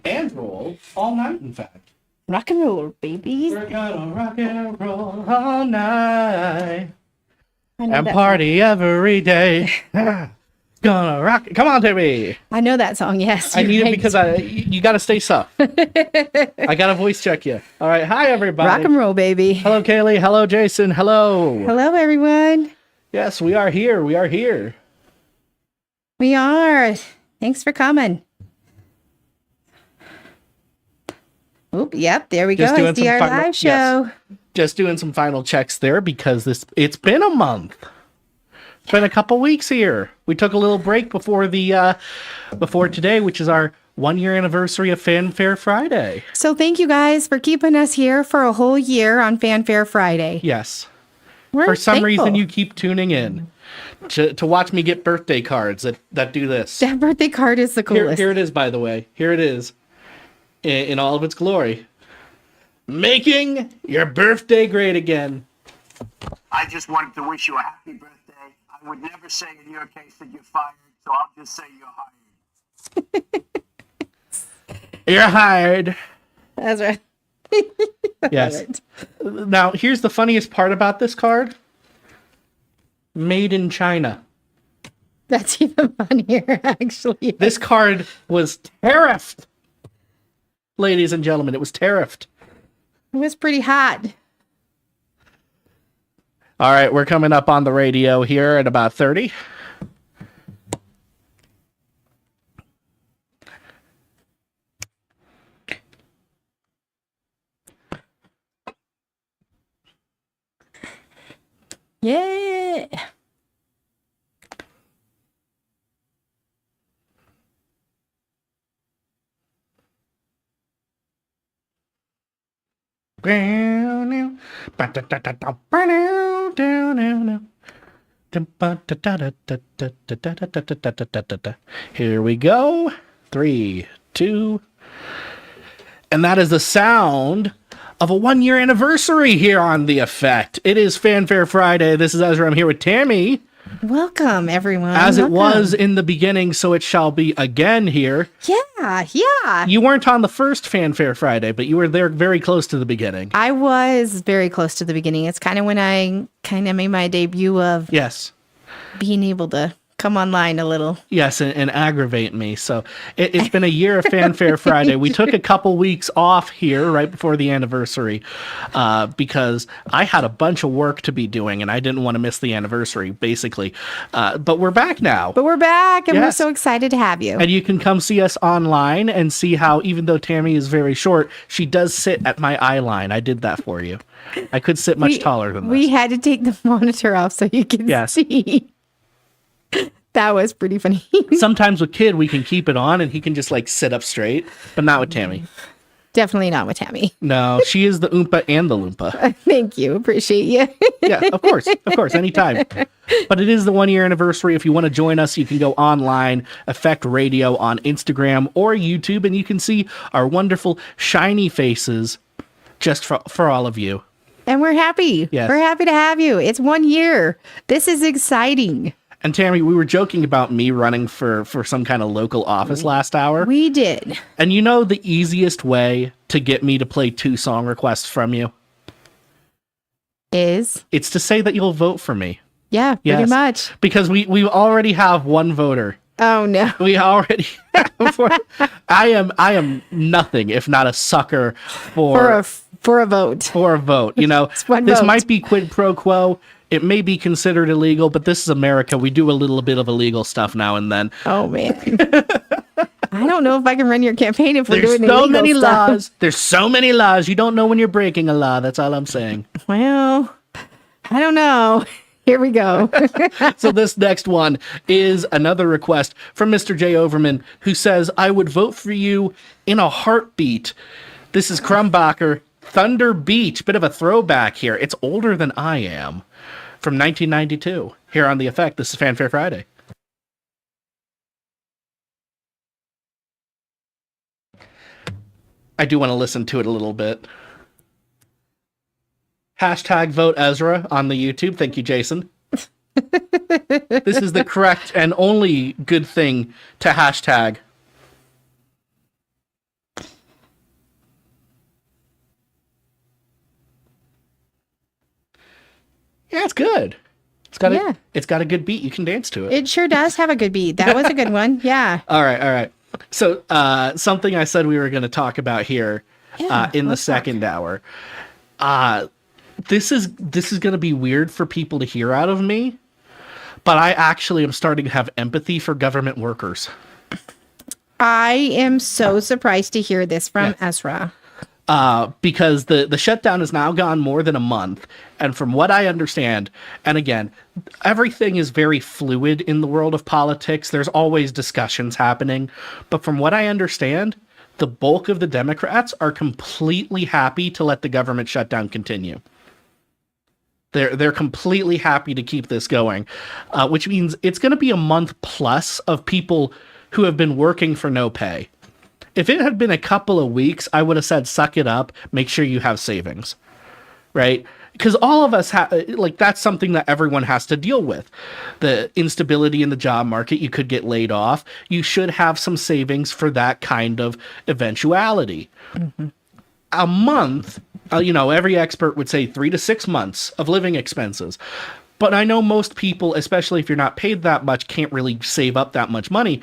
And roll all night, in fact. Rock and roll, baby. We're gonna rock and roll all night. And that party every day. Gonna rock it. Come on, Timmy. I know that song, yes. I need right. it because you got to stay soft. I got to voice check you. All right. Hi, everybody. Rock and roll, baby. Hello, Kaylee. Hello, Jason. Hello. Hello, everyone. Yes, we are here. We are here. We are. Thanks for coming. Oop, yep, there we go. It's the our live show. Yes. Just doing some final checks there because it's been a month. It's been a couple weeks here. We took a little break before today, which is our 1-year anniversary of Fanfare Friday. So thank you guys for keeping us here for a whole year on Fanfare Friday. Yes. We're for some thankful. reason, you keep tuning in to watch me get birthday cards that do this. That birthday card is the coolest. Here it is, by the way. Here it is. In all of its glory. Making your birthday great again. I just wanted to wish you a happy birthday. I would never say in your case that you're fired, so I'll just say you're hired. You're hired. That's right. Yes. Now, here's the funniest part about this card. Made in China. That's even funnier, actually. This card was tariffed. Ladies and gentlemen, it was tariffed. It was pretty hot. All right, we're coming up on the radio here at about 30. Yeah. Here we go. 3, 2. And that is the sound of a 1-year anniversary here on The Effect. It is Fanfare Friday. This is Ezra. I'm here with Tammy. Welcome, everyone. As it was in the beginning, so it shall be again here. Yeah. You weren't on the first Fanfare Friday, but you were there very close to the beginning. I was very close to the beginning. It's kind of when I kind of made my debut of Yes. being able to come online a little. Yes, and aggravate me. So it's been a year of Fanfare Friday. We took a couple weeks off here right before the anniversary because I had a bunch of work to be doing and I didn't want to miss the anniversary, basically. But we're back now. But we're back and Yes. we're so excited to have you. And you can come see us online and see how, even though Tammy is very short, she does sit at my eye line. I did that for you. I could sit much taller than this. We had to take the monitor off so you can see. That was pretty funny. Sometimes with Kid, we can keep it on and he can just like sit up straight, but not with Tammy. Definitely not with Tammy. No, she is the Oompa and the Loompa. Thank you. Appreciate you. Yeah, of course, anytime. But it is the 1-year anniversary. If you want to join us, you can go online, Effect Radio on Instagram or YouTube, and you can see our wonderful shiny faces just for all of you. And we're happy. Yes. We're happy to have you. It's 1 year. This is exciting. And Tammy, we were joking about me running for some kind of local office last hour. We did. And you know the easiest way to get me to play 2 song requests from you? Is? It's to say that you'll vote for me. Yeah, pretty Yes. much. Because we already have one voter. Oh, no. We already have one. I am nothing if not a sucker for a vote. For a vote. You know, one this vote. might be quid pro quo. It may be considered illegal, but this is America. We do a little bit of illegal stuff now and then. Oh, man. I don't know if I can run your campaign if we're doing There's so illegal many stuff. laws. There's so many laws. You don't know when you're breaking a law. That's all I'm saying. Well, I don't know. Here we go. So this next one is another request from Mr. J. Overman, who says, I would vote for you in a heartbeat. This is Crumbacher, Thunder Beach. Bit of a throwback here. It's older than I am. From 1992. Here on The Effect, this is Fanfare Friday. I do want to listen to it a little bit. Hashtag vote Ezra on the YouTube. Thank you, Jason. This is the correct and only good thing to hashtag. Yeah, it's good. It's got a good beat. You can dance to it. It sure does have a good beat. That was a good one. Yeah. All right. So, something I said we were going to talk about here in the second hour. This is going to be weird for people to hear out of me, but I actually am starting to have empathy for government workers. I am so surprised to hear this from Ezra. Because the shutdown has now gone more than a month. And from what I understand, and again, everything is very fluid in the world of politics. There's always discussions happening. But from what I understand, the bulk of the Democrats are completely happy to let the government shutdown continue. They're completely happy to keep this going, which means it's going to be a month plus of people who have been working for no pay. If it had been a couple of weeks, I would have said, suck it up, make sure you have savings, right? Because all of us have, like, that's something that everyone has to deal with. The instability in the job market, you could get laid off. You should have some savings for that kind of eventuality. Mm-hmm. A month, every expert would say 3 to 6 months of living expenses. But I know most people, especially if you're not paid that much, can't really save up that much money.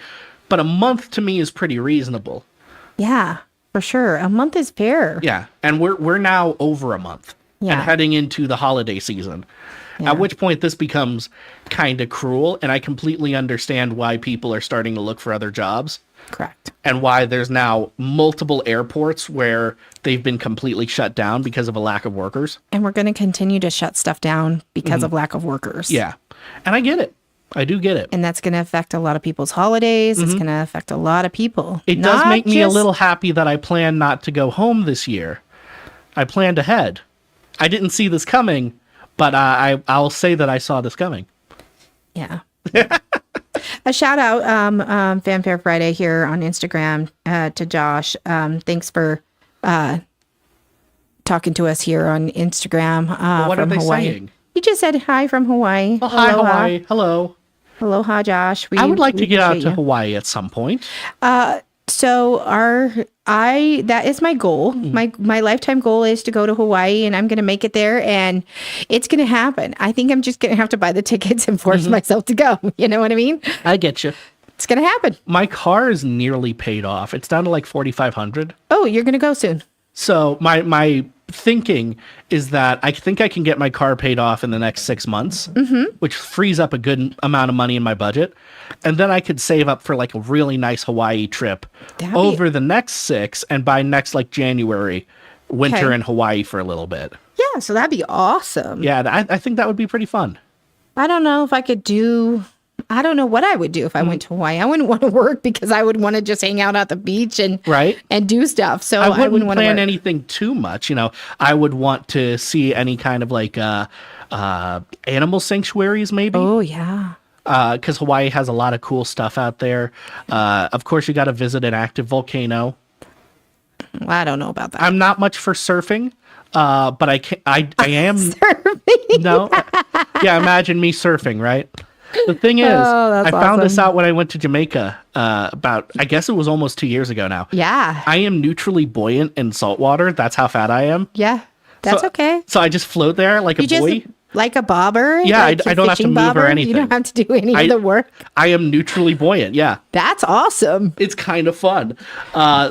But a month to me is pretty reasonable. Yeah, for sure. A month is fair. Yeah, and we're now over a month and heading into the holiday season. Yeah. At which point this becomes kind of cruel, and I completely understand why people are starting to look for other jobs. Correct. And why there's now multiple airports where they've been completely shut down because of a lack of workers. And we're going to continue to shut stuff down because of lack of workers. Yeah, and I get it. I do get it. And that's going to affect a lot of people's holidays. It's going to affect a lot of people. It does make me a little happy that I plan not to go home this year. I planned ahead. I didn't see this coming, but I'll say that I saw this coming. Yeah. A shout out, Fanfare Friday here on Instagram to Josh. Thanks for talking to us here on Instagram what from are they Hawaii. saying? He just said hi from Hawaii. Oh, hi, Hawaii. Hello. Aloha, Josh. I would like to get out to Hawaii at some point. So that is my goal. My lifetime goal is to go to Hawaii, and I'm going to make it there, and it's going to happen. I think I'm just going to have to buy the tickets and force myself to go. You know what I mean? I get you. It's going to happen. My car is nearly paid off. It's down to like $4,500. Oh, you're going to go soon. So my thinking is that I think I can get my car paid off in the next 6 months, which frees up a good amount of money in my budget. And then I could save up for like a really nice Hawaii trip over the next 6, and by next like January, winter in Hawaii for a little bit. Yeah, so that'd be awesome. Yeah, I think that would be pretty fun. I don't know if I could do... I don't know what I would do if I went to Hawaii. I wouldn't want to work because I would want to just hang out at the beach and do stuff. So I wouldn't want plan to anything too much. I would want to see any kind of like animal sanctuaries, maybe. Oh yeah. Because Hawaii has a lot of cool stuff out there. Of course, you got to visit an active volcano. Well, I don't know about that. I'm not much for surfing. But I am surfing. No. Yeah, imagine me surfing, right? The thing is, I found this out when I went to Jamaica about, I guess it was almost 2 years ago now. Yeah. I am neutrally buoyant in salt water. That's how fat I am. Yeah. That's okay. So I just float there like a buoy. Like a bobber? Yeah, like I don't have to move or anything. You don't have to do any of the work? I am neutrally buoyant, yeah. That's awesome. It's kind of fun.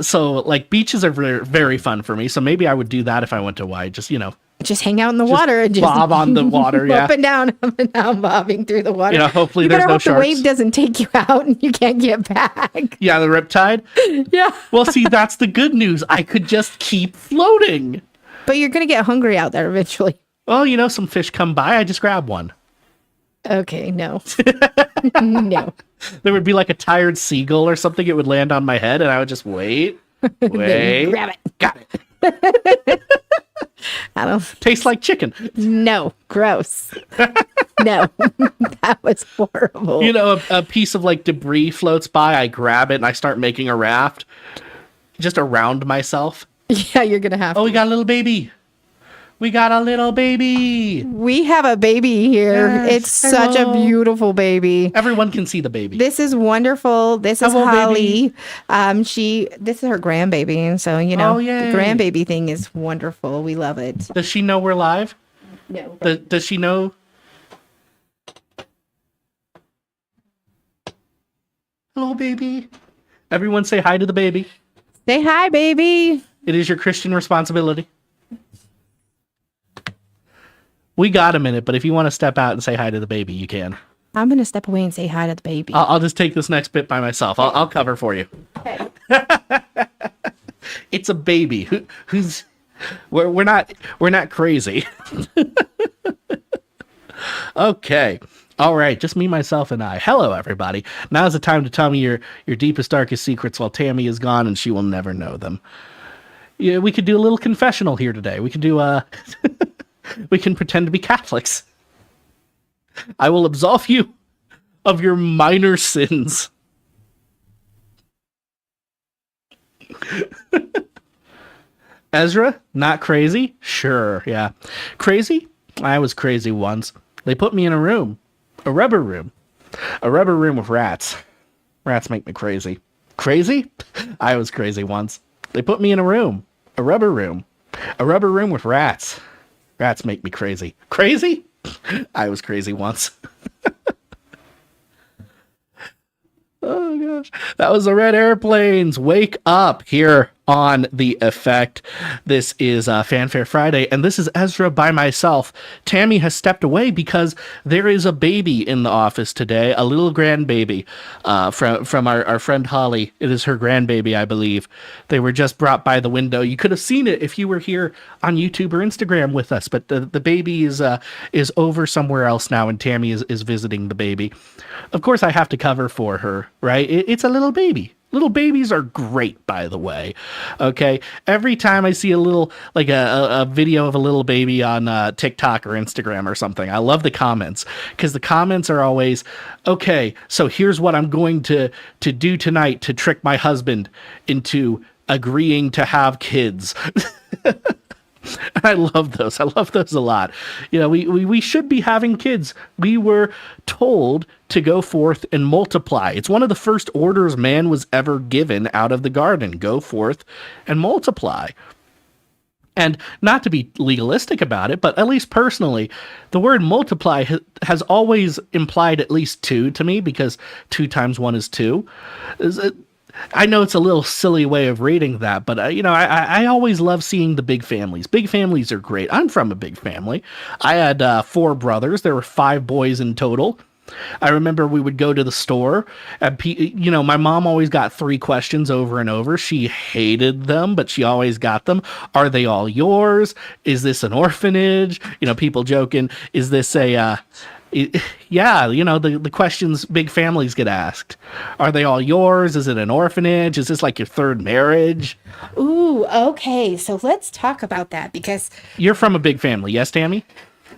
So, like, beaches are very, very fun for me. So maybe I would do that if I went to Hawaii. Just hang out in the water and just bob on the water, up and down, bobbing through the water. Hopefully there's no sharks. The wave doesn't take you out and you can't get back. Yeah, the riptide. Yeah. Well, see, that's the good news. I could just keep floating. But you're gonna get hungry out there eventually. Well, some fish come by. I just grab one. Okay, no. No. There would be like a tired seagull or something. It would land on my head, and I would just wait. Grab it. Got it. I don't. Tastes like chicken. No, gross. No, that was horrible. A piece of like debris floats by. I grab it and I start making a raft, just around myself. Yeah, you're gonna have. Oh, we got a little baby. We got a little baby. We have a baby here. Yes, it's such a beautiful baby. Everyone can see the baby. This is wonderful. This is Holly. This is her grandbaby, and so the grandbaby thing is wonderful. We love it. Does she know we're live? No. Does she know Hello, baby. Everyone say hi to the baby. Say hi, baby. It is your Christian responsibility. We got a minute, but if you want to step out and say hi to the baby, you can. I'm going to step away and say hi to the baby. I'll just take this next bit by myself. I'll cover for you. Okay. It's a baby. Who's we're not crazy. Okay. All right, just me, myself, and I. Hello, everybody. Now's the time to tell me your deepest, darkest secrets while Tammy is gone and she will never know them. Yeah, we could do a little confessional here today. We could do we can pretend to be Catholics. I will absolve you of your minor sins. Ezra, not crazy? Sure, yeah. Crazy? I was crazy once. They put me in a room. A rubber room with rats. Rats make me crazy. Crazy? I was crazy once. They put me in a rubber room with rats. Rats make me crazy. Crazy? I was crazy once. Oh gosh. That was the Red Airplanes. Wake up here on The Effect. This is Fanfare Friday, and this is Ezra by myself. Tammy has stepped away because there is a baby in the office today, a little grandbaby from our friend Holly. It is her grandbaby, I believe. They were just brought by the window. You could have seen it if you were here on YouTube or Instagram with us, but the baby is over somewhere else now, and Tammy is visiting the baby. Of course, I have to cover for her, right? It's a little baby. Little babies are great, by the way. Okay, every time I see a little, like a video of a little baby on TikTok or Instagram or something, I love the comments, because the comments are always, okay, so here's what I'm going to do tonight to trick my husband into agreeing to have kids. I love those. I love those a lot. You know, we should be having kids. We were told to go forth and multiply. It's one of the first orders man was ever given out of the garden. Go forth and multiply. And not to be legalistic about it, but at least personally, the word multiply has always implied at least two to me, because 2 times 1 is 2. I know it's a little silly way of reading that, but I always love seeing the big families. Big families are great. I'm from a big family. I had 4 brothers. There were 5 boys in total. I remember we would go to the store, and my mom always got 3 questions over and over. She hated them, but she always got them. Are they all yours? Is this an orphanage? People joking. Is this a yeah, the questions big families get asked. Are they all yours? Is it an orphanage? Is this like your 3rd marriage? Ooh, okay. So let's talk about that, because You're from a big family, yes, Tammy?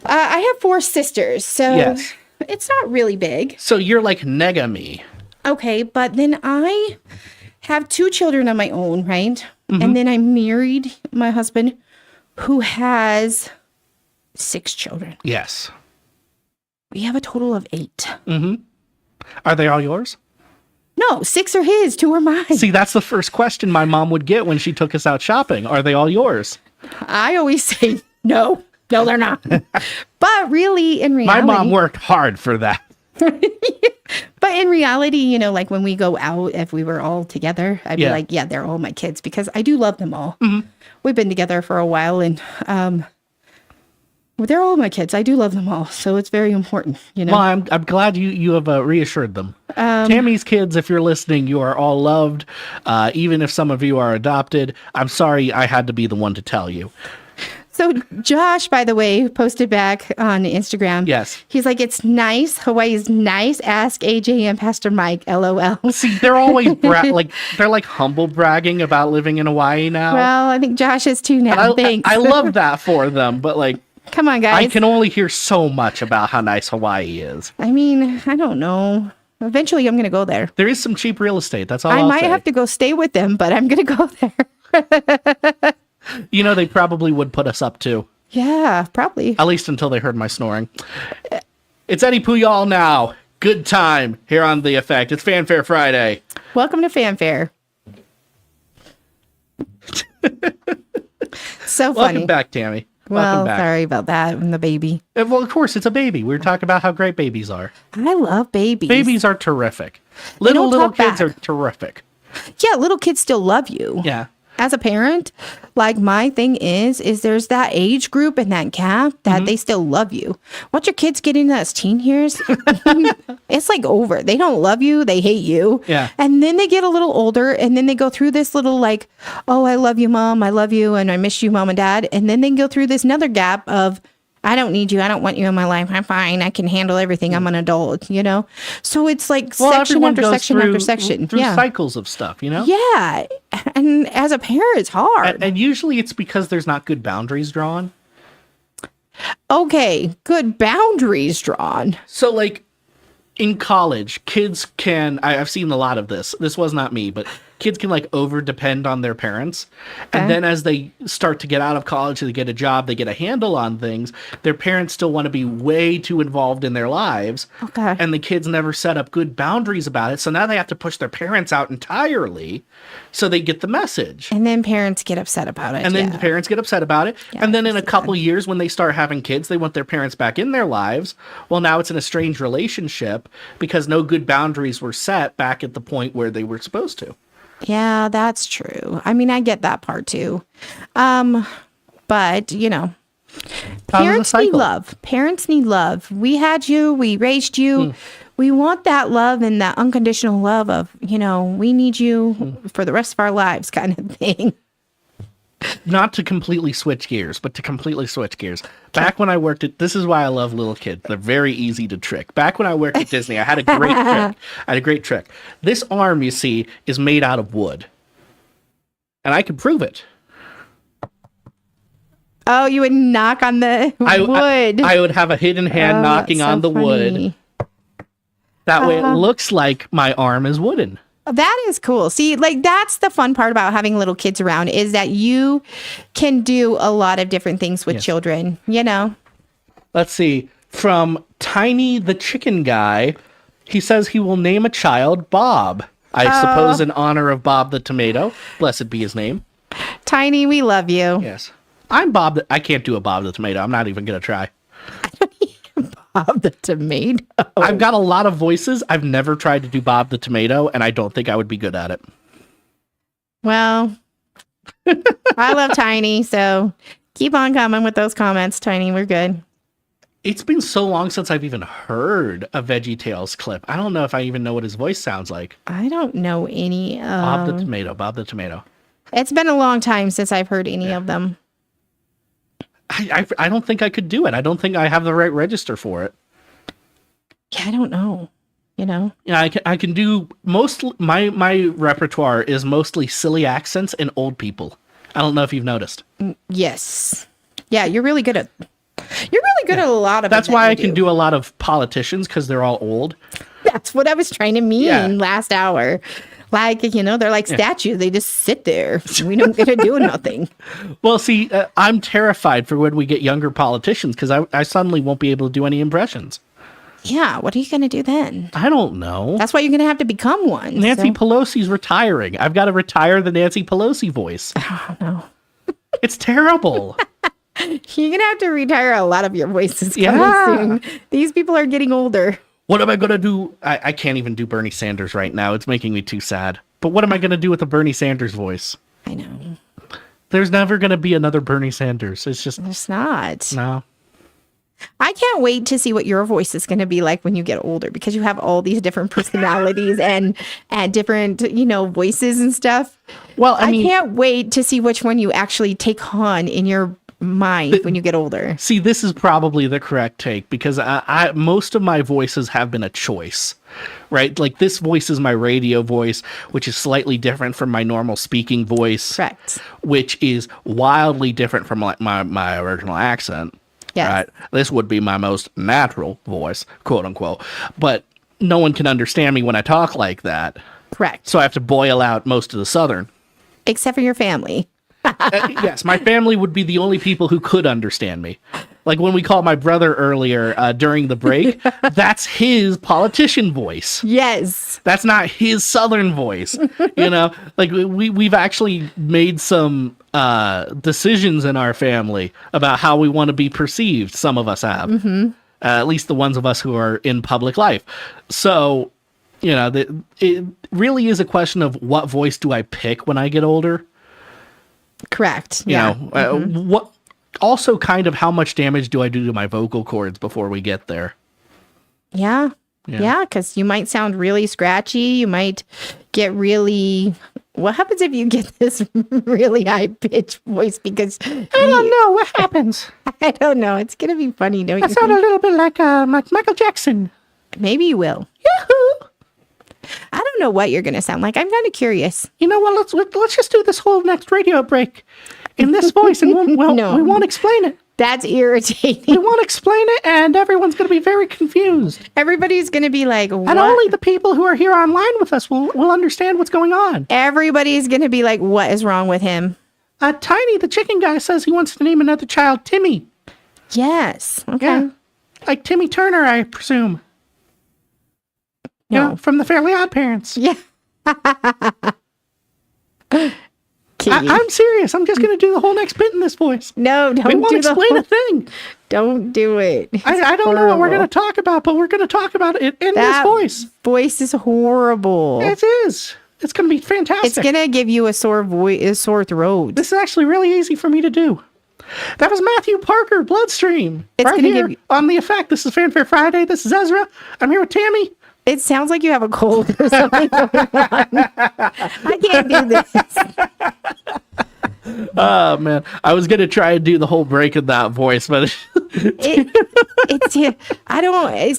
I have 4 sisters, so Yes. it's not really big. So you're like Negami. Okay, but then I have 2 children of my own, right? Mm-hmm. And then I married my husband, who has 6 children. Yes. We have a total of 8. Are they all yours? No, 6 are his, 2 are mine. See, that's the first question my mom would get when she took us out shopping. Are they all yours? I always say, no, they're not. But really, in reality... My mom worked hard for that. But in reality, like when we go out, if we were all together, I'd be like, yeah, they're all my kids, because I do love them all. We've been together for a while, and they're all my kids. I do love them all, so it's very important, Well, I'm glad you have reassured them. Tammy's kids, if you're listening, you are all loved, even if some of you are adopted. I'm sorry I had to be the one to tell you. So Josh, by the way, posted back on Instagram. Yes. He's like, it's nice. Hawaii's nice. Ask AJ and Pastor Mike. LOL. See, they're always they're like humble bragging about living in Hawaii now. Well, I think Josh is too now. Thanks. I love that for them, but like, come on, guys. I can only hear so much about how nice Hawaii is. I mean, I don't know. Eventually, I'm going to go there. There is some cheap real estate. That's all I I'll might say. have to go stay with them, but I'm going to go there. They probably would put us up too. Yeah, probably. At least until they heard my snoring. It's Eddie Puyol now. Good time here on The Effect. It's Fanfare Friday. Welcome to Fanfare. So funny. Welcome back, Tammy. Well, Welcome back. sorry about that and the baby. Well, of course, it's a baby. We were talking about how great babies are. I love babies. Babies are terrific. They don't Little talk kids back. are terrific. Yeah, little kids still love you. Yeah. As a parent, like my thing is there's that age group and that gap that they still love you. Once your kids get into those teen years, it's like over. They don't love you. They hate you. Yeah. And then they get a little older and then they go through this little like, oh, I love you, mom. I love you. And I miss you, mom and dad. And then they go through this another gap of, I don't need you. I don't want you in my life. I'm fine. I can handle everything. I'm an adult, you know? So it's like section everyone after goes section through, after section. through Yeah. cycles of stuff, you know? Yeah. And as a parent, it's hard. And usually it's because there's not good boundaries drawn. Okay, good boundaries drawn. So, like, in college, kids can, I've seen a lot of this. This was not me, but kids can, like, over depend on their parents. Okay. And then as they start to get out of college, they get a job, they get a handle on things, their parents still want to be way too involved in their lives. Okay. And the kids never set up good boundaries about it. So now they have to push their parents out entirely so they get the message. And then parents get upset about it. And then yeah. the parents get upset about it. Yeah, and then in a that's couple years, when they start having kids, they want their parents back in their lives. Well, now it's an estranged relationship because no good boundaries were set back at the point where they were supposed to. Yeah, that's true. I mean, I get that part too. But, you know, parents need cycle. love. Parents need love. We had you, we raised you. We want that love and that unconditional love of, you know, we need you for the rest of our lives kind of thing. Not to completely switch gears, but to completely switch gears. Back when I worked at, this is why I love little kids. They're very easy to trick. Back when I worked at Disney, I had a great trick. I had a great trick. This arm, you see, is made out of wood. And I could prove it. Oh, you would knock on the wood. I would have a hidden hand Oh, knocking that's on so the wood. funny. That way it looks like my arm is wooden. That is cool. See, like that's the fun part about having little kids around is that you can do a lot of different things with children, you know? Let's see. From Tiny the Chicken Guy, he says he will name a child Bob. I suppose in honor of Bob the Tomato. Blessed be his name. Tiny, we love you. Yes. I'm Bob the... I can't do a Bob the Tomato. I'm not even going to try. Bob the Tomato. I've got a lot of voices. I've never tried to do Bob the Tomato, and I don't think I would be good at it. Well, I love Tiny, so keep on coming with those comments, Tiny. We're good. It's been so long since I've even heard a VeggieTales clip. I don't know if I even know what his voice sounds like. I don't know any. Bob the Tomato. Bob the Tomato. It's been a long time since I've heard any of them. I don't think I could do it. I don't think I have the right register for it. Yeah, I don't know. You know? Yeah, I can do most. My repertoire is mostly silly accents and old people. I don't know if you've noticed. Yes. Yeah, you're really good at. You're really good at a lot of. That's it why that I you can do a lot of politicians because they're all old. That's what I was trying to mean Yeah. last hour. Like, you know, they're like statues. They just sit there. We don't get to do nothing. Well, see, I'm terrified for when we get younger politicians because I suddenly won't be able to do any impressions. Yeah, what are you going to do then? I don't know. That's why you're going to have to become one. Nancy so- Pelosi's retiring. I've got to retire the Nancy Pelosi voice. Oh, no. It's terrible. You're going to have to retire a lot of your voices coming Yeah. soon. These people are getting older. What am I going to do? I can't even do Bernie Sanders right now. It's making me too sad. But what am I going to do with a Bernie Sanders voice? I know. There's never going to be another Bernie Sanders. It's just, It's not. no. I can't wait to see what your voice is going to be like when you get older because you have all these different personalities and different, you know, voices and stuff. Well, I I mean, can't wait to see which one you actually take on in your mind when you get older. see, this is probably the correct take because I most of my voices have been a choice, right? Like this voice is my radio voice, which is slightly different from my normal speaking voice, Correct. which is wildly different from like my original accent. Yes. Right? This would be my most natural voice, quote unquote. But no one can understand me when I talk like that. Correct. So I have to boil out most of the Southern. Except for your family. Yes, my family would be the only people who could understand me. Like when we called my brother earlier during the break, that's his politician voice. Yes. That's not his Southern voice. You know, like we've actually made some decisions in our family about how we want to be perceived. Some of us have, at least the ones of us who are in public life. So you know, it really is a question of what voice do I pick when I get older. Correct. You know, what also kind of how much damage do I do to my vocal cords before we get there? Yeah. Yeah, because you might sound really scratchy. You might get really. What happens if you get this really high pitched voice? Because I don't know what happens. I don't know. It's gonna be funny, don't I you? sound a little bit like Michael Jackson. Maybe you will. Yahoo! I don't know what you're gonna sound like. I'm kind of curious. You know what? Let's just do this whole next radio break in this voice, and we won't explain it. That's irritating. We won't explain it, and everyone's going to be very confused. Everybody's gonna be like, "What?" And only the people who are here online with us will understand what's going on. Everybody's gonna be like, "What is wrong with him?" Tiny, the chicken guy, says he wants to name another child Timmy. Yes. Okay. Yeah. Like Timmy Turner, I presume. No. You know, from the Fairly Odd Parents. Yeah. Kitty. I'm serious. I'm just going to do the whole next bit in this voice. No, don't We won't do explain a thing. Don't do it. I don't know what we're going to talk about, but we're going to talk about it in this voice. Voice is horrible. It is. It's going to be fantastic. It's going to give you a sore voice, a sore throat. This is actually really easy for me to do. That was Matthew Parker, Bloodstream. It's right gonna here give you- on The Effect. This is Fanfare Friday. This is Ezra. I'm here with Tammy. It sounds like you have a cold or something going on. I can't do this. Oh, man. I was going to try and do the whole break in that voice, but It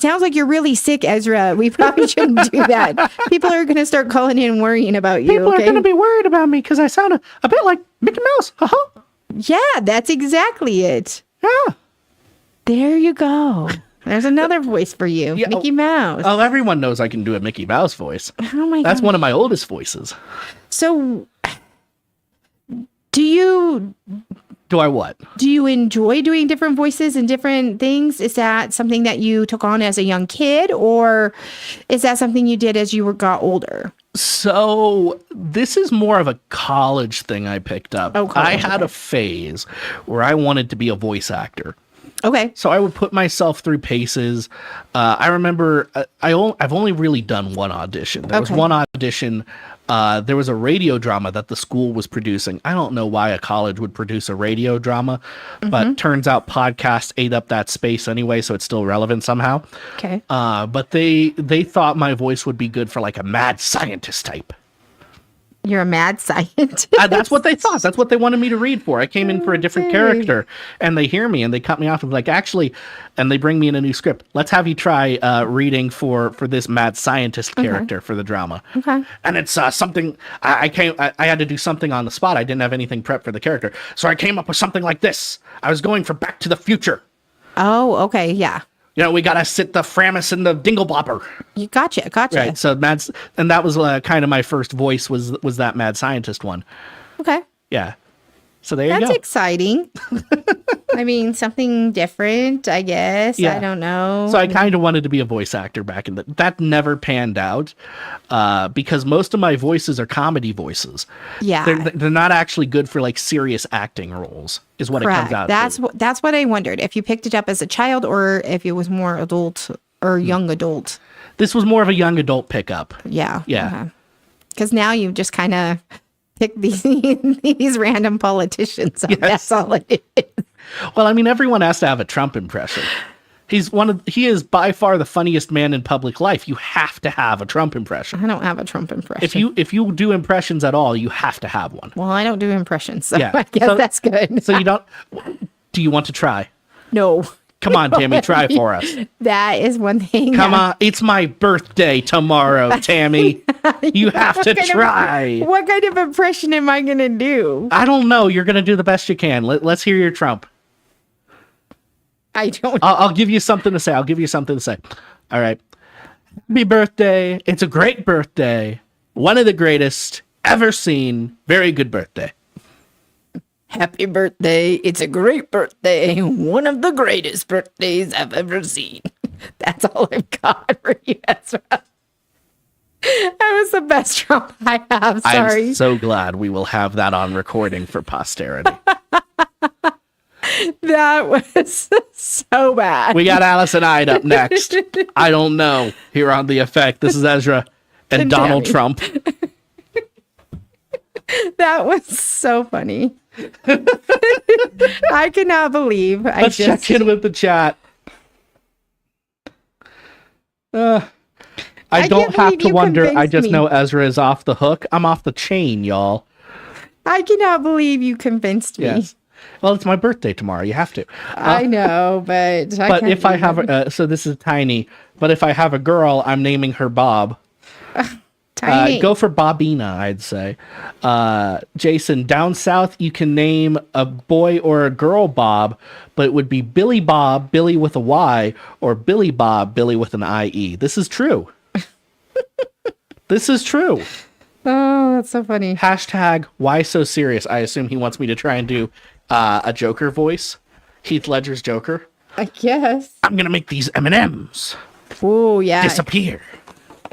sounds like you're really sick, Ezra. We probably shouldn't do that. People are going to start calling in worrying about you. people Okay? are going to be worried about me because I sound a bit like Mickey Mouse. Uh-huh. Yeah, that's exactly it. Yeah. There you go. There's another voice for you. Yeah, Mickey Mouse. Oh, everyone knows I can do a Mickey Mouse voice. Oh my That's God. one of my oldest voices. So do you Do I what? enjoy doing different voices and different things? Is that something that you took on as a young kid, or is that something you did as you got older? So this is more of a college thing I picked up. Oh, college, I had okay. a phase where I wanted to be a voice actor. Okay. So I would put myself through paces. I remember I've only really done one audition. There was Okay. one audition. There was a radio drama that the school was producing. I don't know why a college would produce a radio drama, but turns out podcasts ate up that space anyway, so it's still relevant somehow. Okay. But they thought my voice would be good for like a mad scientist type. You're a mad scientist. That's what they thought. That's what they wanted me to read for. I came in for a different character, and they hear me and they cut me off and like, actually, and they bring me in a new script. Let's have you try reading for this mad scientist character for the drama. Okay. And it's something I had to do something on the spot. I didn't have anything prepped for the character, so I came up with something like this. I was going for Back to the Future. Oh, okay. Yeah. You know, we gotta sit the Framus and the Dingleblopper. You gotcha. Right. So and that was kind of my first voice was that mad scientist one. Okay. Yeah. So there you That's go. exciting. I mean, something different, I guess. Yeah. I don't know. So I kind of wanted to be a voice actor back in that never panned out because most of my voices are comedy voices. Yeah. They're not actually good for like serious acting roles is what it comes out to. That's what I wondered. If you picked it up as a child or if it was more adult or young adult. This was more of a young adult pickup. Yeah. Yeah. Because now you just kind of pick these random politicians up. Yes. That's all it is. Well, I mean, everyone has to have a Trump impression. He is by far the funniest man in public life. You have to have a Trump impression. I don't have a Trump impression. If you do impressions at all, you have to have one. Well, I don't do impressions, so Yeah. I guess that's good. So you don't. Do you want to try? No. Come on, Tammy, try for us. That is one thing. Come on, it's my birthday tomorrow, Tammy. You have to try. What kind of impression am I going to do? I don't know. You're gonna do the best you can. Let's hear your Trump. I don't. I'll give you something to say. All right. Happy birthday. It's a great birthday. One of the greatest ever seen. Very good birthday. Happy birthday. It's a great birthday. One of the greatest birthdays I've ever seen. That's all I've got for you, Ezra. That was the best Trump I have. Sorry. I'm so glad we will have that on recording for posterity. That was so bad. We got Allison Hyde up next. I don't know. Here on The Effect. This is Ezra and Donald Tammy. Trump. That was so funny. I cannot believe Let's check in with the chat. I don't can't have believe to you wonder. I convinced just me. know Ezra is off the hook. I'm off the chain, y'all. I cannot believe you convinced me. Yes. Well, it's my birthday tomorrow. You have to. I know, but But if I have, so this is tiny. But if I have a girl, I'm naming her Bob. tiny. Go for Bobina, I'd say. Jason, down south, you can name a boy or a girl Bob, but it would be Billy Bob, Billy with a Y, or Billy Bob, Billy with an IE. This is true. This is true. Oh, that's so funny. Hashtag, why so serious? I assume he wants me to try and do a Joker voice. Heath Ledger's Joker. I guess. I'm going to make these M&Ms Oh, yeah. disappear.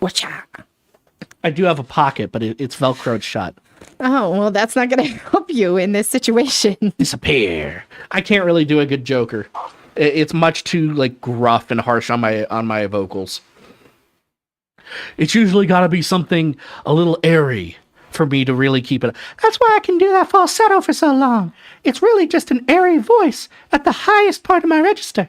Watch out. I do have a pocket, but it's Velcroed shut. Oh, well, that's not going to help you in this situation. Disappear. I can't really do a good Joker. It's much too like gruff and harsh on my vocals. It's usually got to be something a little airy for me to really keep it. That's why I can do that falsetto for so long. It's really just an airy voice at the highest part of my register.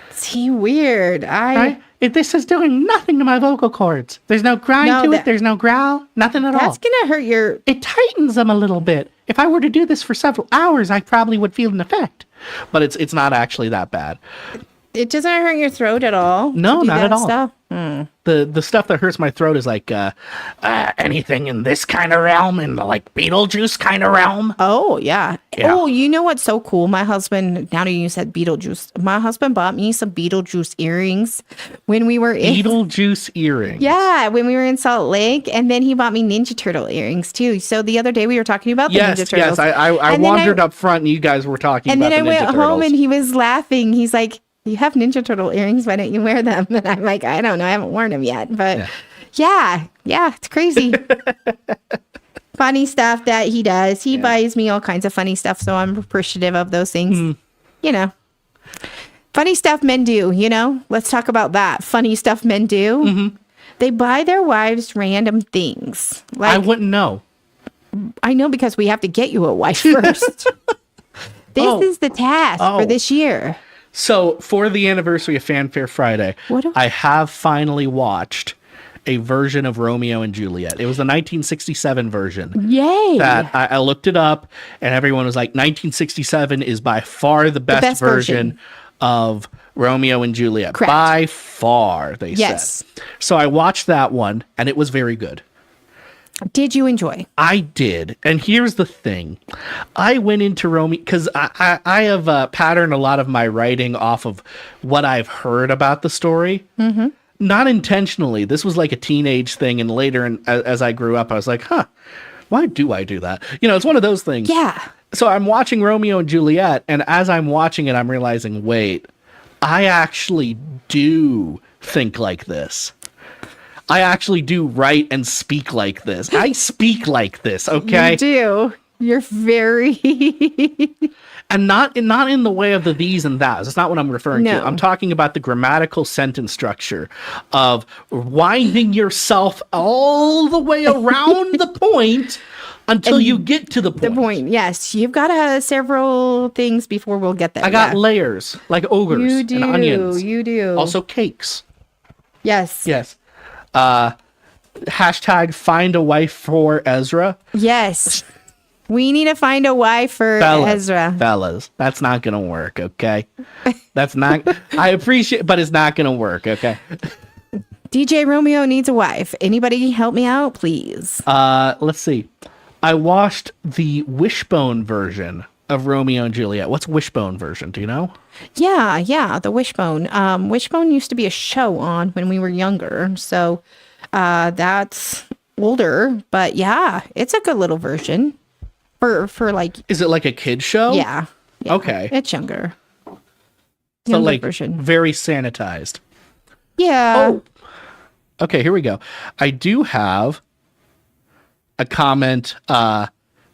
See, weird. Right? This is doing nothing to my vocal cords. There's no grind to it. There's no growl. Nothing at all. That's going to hurt your... It tightens them a little bit. If I were to do this for several hours, I probably would feel an effect. But it's not actually that bad. It doesn't hurt your throat at all? No, to do not that at all. Stuff? The stuff that hurts my throat is like anything in this kind of realm, in the like Beetlejuice kind of realm. Oh, yeah. Yeah. Oh, you know what's so cool? My husband, now that you said Beetlejuice, my husband bought me some Beetlejuice earrings when we were in... Beetlejuice earrings. Yeah, when we were in Salt Lake, and then he bought me Ninja Turtle earrings too. So the other day we were talking about the Ninja Yes, Turtles. yes. I And then wandered up front, and you guys were talking And about then I the Ninja went Turtles. home, and he was laughing. He's like, "You have Ninja Turtle earrings. Why don't you wear them?" And I'm like, "I don't know. I haven't worn them yet." But yeah, it's crazy. Funny stuff that he does. He buys me all kinds of funny stuff, so I'm appreciative of those things. You know. Funny stuff men do, you know? Let's talk about that. Funny stuff men do. They buy their wives random things. Like, I wouldn't know. I know because we have to get you a wife first. This is the task for this year. So, for the anniversary of Fanfare Friday, I have finally watched a version of Romeo and Juliet. It was the 1967 version. Yay! That I looked it up, and everyone was like, 1967 is by far the best version of Romeo and Juliet. Correct. By far, they Yes. said. So I watched that one, and it was very good. Did you enjoy? I did. And here's the thing. I went into Romeo because I have patterned a lot of my writing off of what I've heard about the story. Not intentionally. This was like a teenage thing. And later, as I grew up, I was like, why do I do that? You know, it's one of those things. Yeah. So I'm watching Romeo and Juliet. And as I'm watching it, I'm realizing, wait, I actually do think like this. I actually do write and speak like this. I speak like this, okay? You do. You're very... And not in the way of the these and thous. That's not what I'm referring to. No. I'm talking about the grammatical sentence structure of winding yourself all the way around the point until you get to the point. The point, yes. You've got several things before we'll get there. I got layers, like ogres You do. and onions. You do. Also cakes. Yes. Yes. Hashtag find a wife for Ezra. Yes. We need to find a wife for Ezra. Fellas, that's not gonna work, okay? That's not. I appreciate, but it's not gonna work, okay? DJ Romeo needs a wife. Anybody help me out, please? Let's see. I watched the Wishbone version of Romeo and Juliet. What's Wishbone version? Do you know? Yeah, the Wishbone. Wishbone used to be a show on when we were younger, so that's older. But yeah, it's a good little version for like. Is it like a kid show? Yeah. Okay. It's younger. So Younger like version. very sanitized. Yeah. Oh. Okay, here we go. I do have a comment.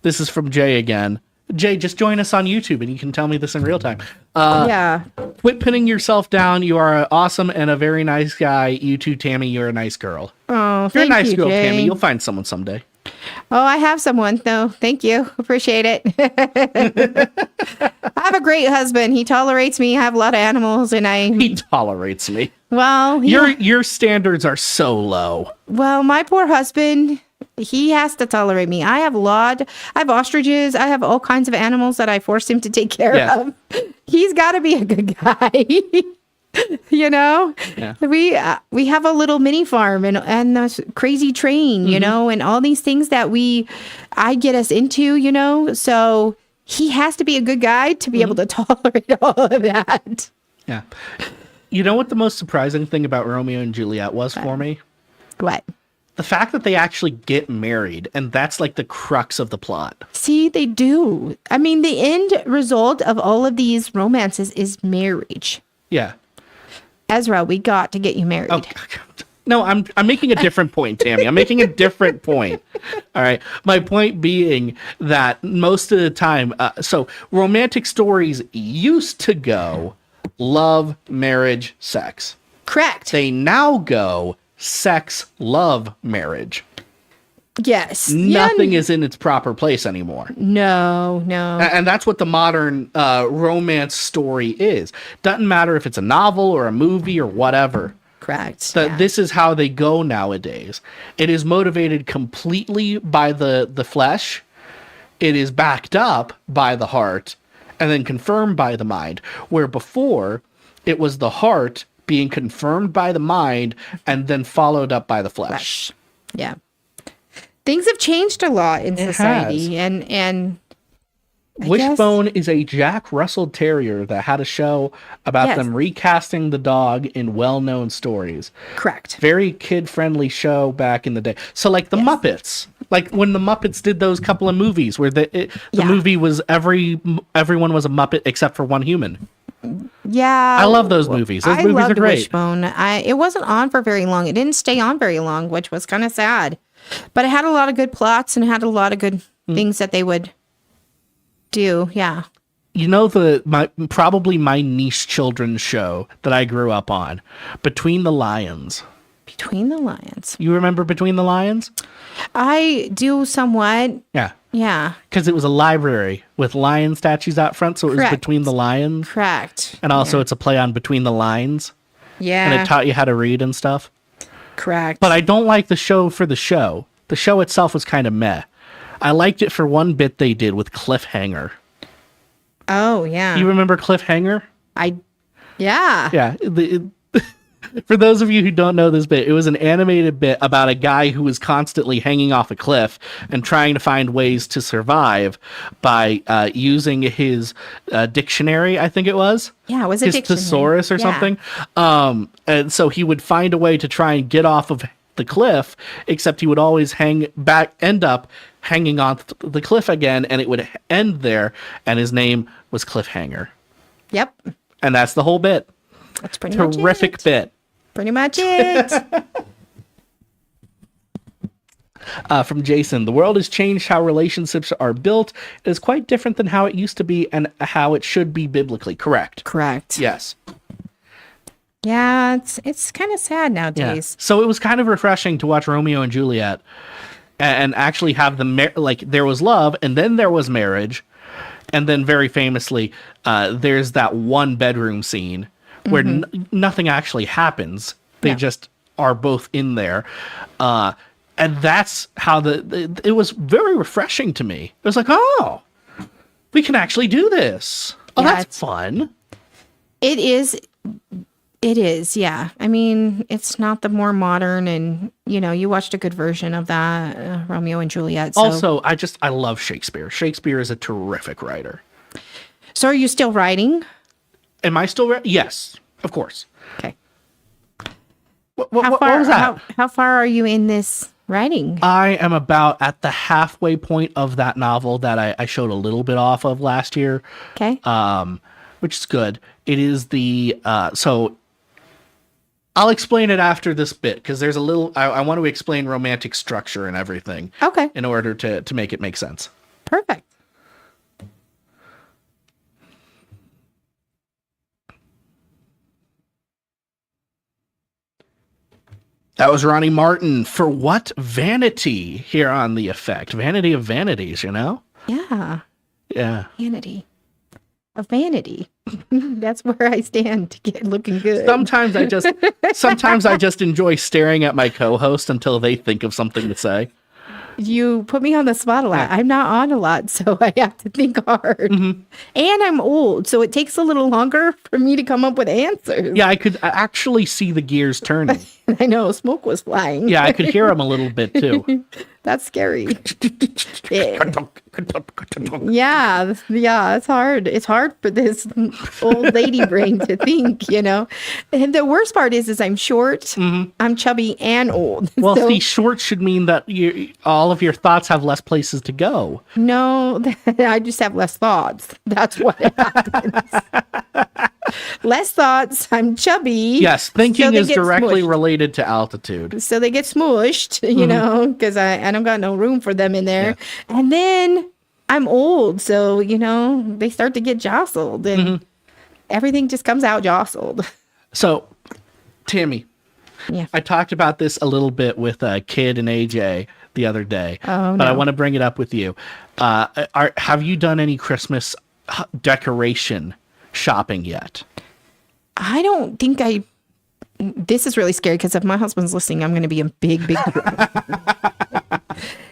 This is from Jay again. Jay, just join us on YouTube and you can tell me this in real time. Yeah. Quit pinning yourself down. You are an awesome and a very nice guy. You too, Tammy. You're a nice girl. Oh, You're a thank nice you, girl, Jay. Tammy. You'll find someone someday. Oh, I have someone. No, thank you. Appreciate it. I have a great husband. He tolerates me. I have a lot of animals, and He tolerates me. well, Your standards are so low. well, my poor husband, he has to tolerate me. I have ostriches. I have all kinds of animals that I forced him to take care Yeah. of. He's got to be a good guy. You know, Yeah. we have a little mini farm and this crazy train, you know, and all these things that I get us into, you know. So he has to be a good guy to be able to tolerate all of that. Yeah. You know what the most surprising thing about Romeo and Juliet was for me? What? The fact that they actually get married, and that's like the crux of the plot. See, they do. I mean, the end result of all of these romances is marriage. Yeah. Ezra, we got to get you married. Oh, no, I'm making a different point, Tammy. I'm making a different point. All right. My point being that most of the time, so romantic stories used to go love, marriage, sex. Correct. They now go sex, love, marriage. Yes. Nothing is in its proper place anymore. No. And that's what the modern romance story is. Doesn't matter if it's a novel or a movie or whatever. Correct. This is how they go nowadays. It is motivated completely by the flesh. It is backed up by the heart and then confirmed by the mind. Where before, it was the heart being confirmed by the mind and then followed up by the flesh. Yeah. Things have changed a lot in It society, and I guess- Wishbone is a Jack Russell Terrier that had a show about Yes. them recasting the dog in well-known stories. Correct. Very kid-friendly show back in the day. So like the Muppets, like when the Muppets did those couple of movies where the Yeah. movie was everyone was a Muppet except for one human. Yeah, I love those movies. Those I movies loved are great. Wishbone. It wasn't on for very long. It didn't stay on very long, which was kind of sad. But it had a lot of good plots and had a lot of good things that they would do. Yeah. You know probably my niche children's show that I grew up on, Between the Lions. Between the Lions. You remember Between the Lions? I do somewhat. Yeah. Yeah. Because it was a library with lion statues out front, so it was Correct. Between the Lions. Correct. And also it's a play on Between the Lines. Yeah. And it taught you how to read and stuff. Correct. But I don't like the show for the show. The show itself was kind of meh. I liked it for one bit they did with Cliffhanger. Oh, yeah. You remember Cliffhanger? Yeah. Yeah. For those of you who don't know this bit, it was an animated bit about a guy who was constantly hanging off a cliff and trying to find ways to survive by using his dictionary, I think it was. Yeah, it was a his dictionary. thesaurus or Yeah. something. And so he would find a way to try and get off of the cliff, except he would always end up hanging on the cliff again, and it would end there, and his name was Cliffhanger. Yep. And that's the whole bit. That's pretty much Terrific it. bit. Pretty much it. From Jason, the world has changed how relationships are built. It is quite different than how it used to be and how it should be biblically. Correct. Correct. Yes. Yeah, it's kind of sad Yeah. nowadays. So it was kind of refreshing to watch Romeo and Juliet and actually have there was love and then there was marriage. And then very famously, there's that one bedroom scene where nothing actually happens. They Yeah. just are both in there. And that's how it was very refreshing to me. It was like, oh, we can actually do this. Oh, Yeah, that's fun. It is. It is, yeah. I mean, it's not the more modern, and you watched a good version of that, Romeo and Juliet. So. Also, I love Shakespeare. Shakespeare is a terrific writer. So are you still writing? Am I still yes, of course. Okay. What was that? How far are you in this writing? I am about at the halfway point of that novel that I showed a little bit off of last year. Okay. Which is good. It is so I'll explain it after this bit because there's a little I want to explain romantic structure and everything. Okay. In order to make it make sense. Perfect. That was Ronnie Martin. For what vanity here on The Effect? Vanity of vanities, you know? Yeah. Yeah. Vanity. A vanity. That's where I stand to get looking good. Sometimes I just enjoy staring at my co-host until they think of something to say. You put me on the spot a lot. I'm not on a lot, so I have to think hard. And I'm old, so it takes a little longer for me to come up with answers. Yeah, I could actually see the gears turning. I know, smoke was flying. Yeah, I could hear them a little bit too. That's scary. Yeah, it's hard. It's hard for this old lady brain to think, you know. And the worst part is I'm short, I'm chubby, and old. Well, So- see, short should mean that all of your thoughts have less places to go. No, I just have less thoughts. That's what happens. Less thoughts. I'm chubby. Yes, so thinking they is get directly smushed. related to altitude. So they get smushed, you know, because I don't got no room for them in there. Yeah. And then I'm old, so, you know, they start to get jostled and everything just comes out jostled. So, Tammy, Yeah. I talked about this a little bit with Kid and AJ the other day, Oh, but I no. want to bring it up with you. Have you done any Christmas decoration shopping yet? I don't think this is really scary because if my husband's listening, I'm going to be in big trouble.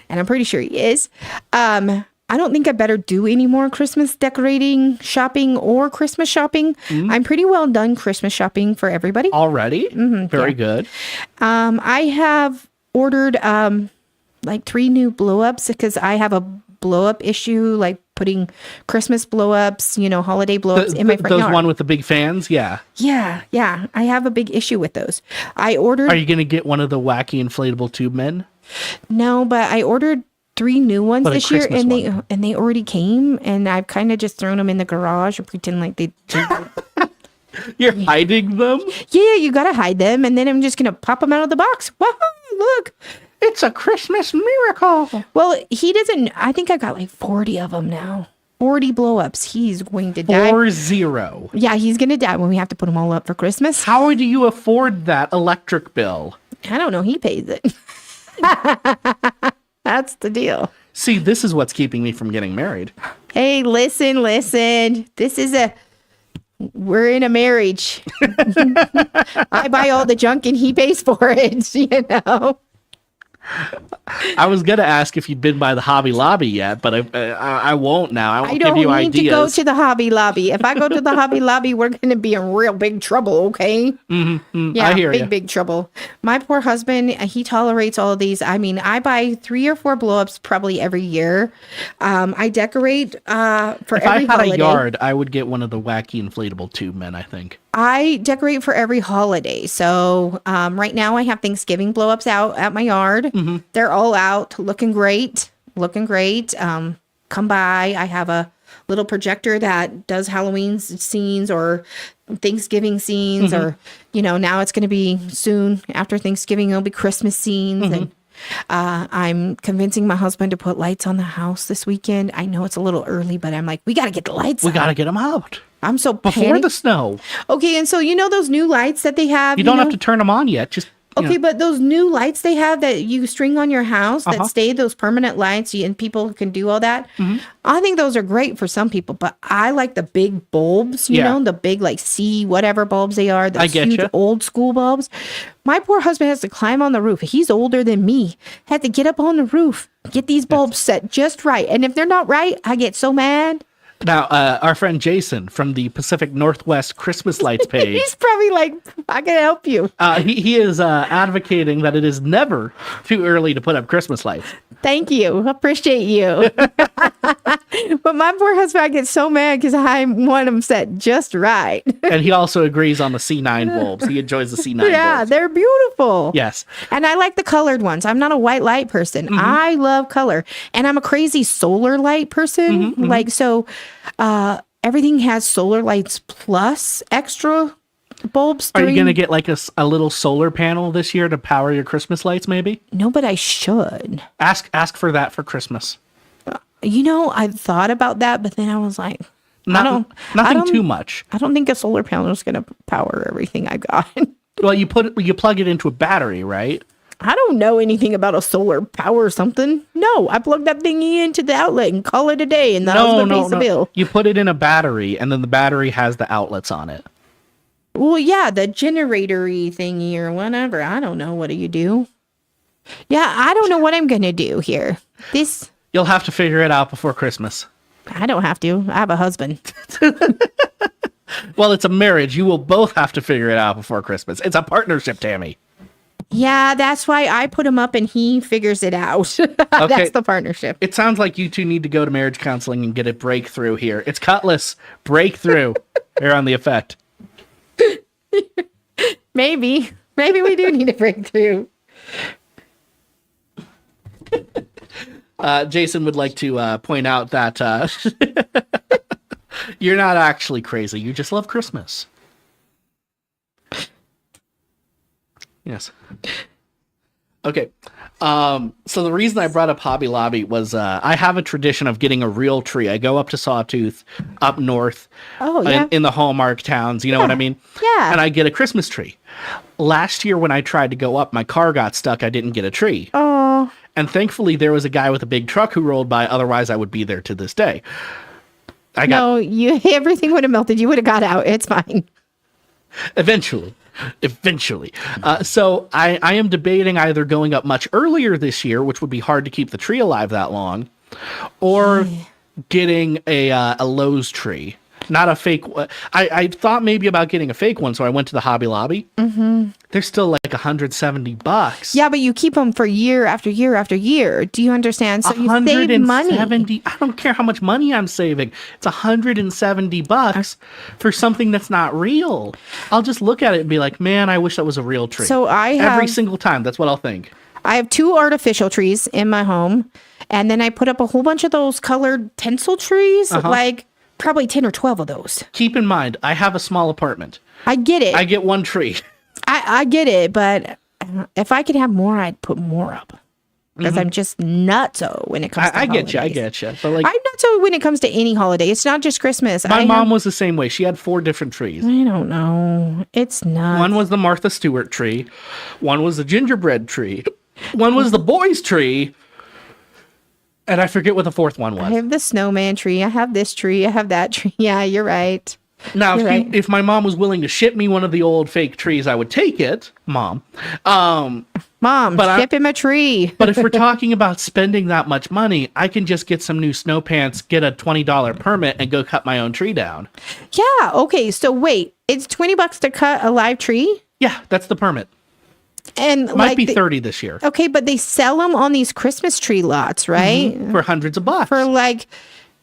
And I'm pretty sure he is. I don't think I better do any more Christmas decorating shopping or Christmas shopping. I'm pretty well done Christmas shopping for everybody. Already? Very good. I have ordered like 3 new blow-ups because I have a blow-up issue, like putting Christmas blow-ups, you know, holiday blow-ups in my front Those yard. one with the big fans? Yeah. Yeah. I have a big issue with those. I ordered... Are you going to get one of the wacky inflatable tube men? No, but I ordered 3 new ones But a this year, Christmas and they already came, and I've kind of just thrown them in the garage and pretend like they. You're hiding them? Yeah, you gotta hide them, and then I'm just gonna pop them out of the box. Wow, look! It's a Christmas miracle. Well, he doesn't. I think I got like 40 of them now. 40 blow-ups. He's going to die. 40. Yeah, he's gonna die when we have to put them all up for Christmas. How do you afford that electric bill? I don't know. He pays it. That's the deal. See, this is what's keeping me from getting married. Hey, listen. We're in a marriage. I buy all the junk and he pays for it, you know. I was gonna ask if you'd been by the Hobby Lobby yet, but I won't now. I won't I don't give you need to go ideas. to the Hobby Lobby. If I go to the Hobby Lobby, we're going to be in real big trouble, okay? Yeah, I hear ya. big trouble. My poor husband, he tolerates all of these. I mean, I buy 3 or 4 blow-ups probably every year. I decorate for If every I had holiday. a yard, I would get one of the wacky inflatable tube men, I think. I decorate for every holiday. So right now I have Thanksgiving blow-ups out at my yard. They're all out, looking great. Come by. I have a little projector that does Halloween scenes or Thanksgiving scenes, or, you know, now it's going to be soon after Thanksgiving, it'll be Christmas scenes. And I'm convincing my husband to put lights on the house this weekend. I know it's a little early, but I'm like, we got to get the lights We on. got to get them out I'm so before panicked. the snow. Okay, and so you know those new lights that they have? You don't know? have to turn them on yet. Just you Okay, know. but those new lights they have that you string on your house that Uh-huh. stay, those permanent lights, and people can do all that. Mm-hmm. I think those are great for some people, but I like the big bulbs, you Yeah. know, the big like C whatever bulbs they are, I those get huge ya. old school bulbs. My poor husband has to climb on the roof. He's older than me. Had to get up on the roof, get these bulbs set just right. And if they're not right, I get so mad. Now, our friend Jason from the Pacific Northwest Christmas Lights page, He's probably like, I can help you. he is advocating that it is never too early to put up Christmas lights. Thank you. Appreciate you. But my poor husband, I get so mad because I want them set just right. And he also agrees on the C9 bulbs. He enjoys the C9 Yeah, bulbs. they're beautiful. Yes. And I like the colored ones. I'm not a white light person. Mm-hmm. I love color. And I'm a crazy solar light person. Mm-hmm, Like, so everything has solar lights plus extra bulbs. Are you during- going to get like a little solar panel this year to power your Christmas lights, maybe? No, but I should. Ask for that for Christmas. You know, I thought about that, but then I was like, Nothing too much. I don't think a solar panel is going to power everything I got. Well, you plug it into a battery, right? I don't know anything about a solar power or something. No, I plug that thingy into the outlet and call it a day, and the husband pays the bill. You put it in a battery, and then the battery has the outlets on it. Well, yeah, the generator-y thingy or whatever. I don't know. What do you do? Yeah, I don't know what I'm going to do here. You'll have to figure it out before Christmas. I don't have to. I have a husband. Well, it's a marriage. You will both have to figure it out before Christmas. It's a partnership, Tammy. Yeah, that's why I put him up and he figures it out. Okay. That's the partnership. It sounds like you two need to go to marriage counseling and get a breakthrough here. It's Cutlass breakthrough here on The Effect. Maybe we do need a breakthrough. Jason would like to point out that you're not actually crazy. You just love Christmas. Yes. Okay. So the reason I brought up Hobby Lobby was I have a tradition of getting a real tree. I go up to Sawtooth, up north, in the Hallmark towns. You know what I mean? Yeah. And I get a Christmas tree. Last year when I tried to go up, my car got stuck. I didn't get a tree. Oh. And thankfully there was a guy with a big truck who rolled by. Otherwise I would be there to this day. Everything would have melted. You would have got out. It's fine. Eventually. So I am debating either going up much earlier this year, which would be hard to keep the tree alive that long, or getting a Lowe's tree. Not a fake. I thought maybe about getting a fake one, so I went to the Hobby Lobby. Mm-hmm. They're still like $170. Yeah, but you keep them for year after year after year. Do you understand? So you save money. I don't care how much money I'm saving. It's $170 for something that's not real. I'll just look at it and be like, man, I wish that was a real tree. So every single time. That's what I'll think. I have 2 artificial trees in my home, and then I put up a whole bunch of those colored tinsel trees, like probably 10 or 12 of those. Keep in mind, I have a small apartment. I get it. I get one tree. I get it, but if I could have more, I'd put more up. Because I'm just nutso when it comes to holidays. I get you. But like, I'm nutso when it comes to any holiday. It's not just Christmas. My mom was the same way. She had 4 different trees. I don't know. It's nuts. One was the Martha Stewart tree. One was the gingerbread tree. One was the boys tree. And I forget what the 4th one was. I have the snowman tree. I have this tree. I have that tree. Yeah, you're right. Now, if my mom was willing to ship me one of the old fake trees, I would take it, Mom. Ship him a tree. But if we're talking about spending that much money, I can just get some new snow pants, get a $20 permit, and go cut my own tree down. Yeah. Okay. So wait, it's $20 to cut a live tree? Yeah, that's the permit. And it might be 30 this year. Okay, but they sell them on these Christmas tree lots, right? For hundreds of bucks. For like,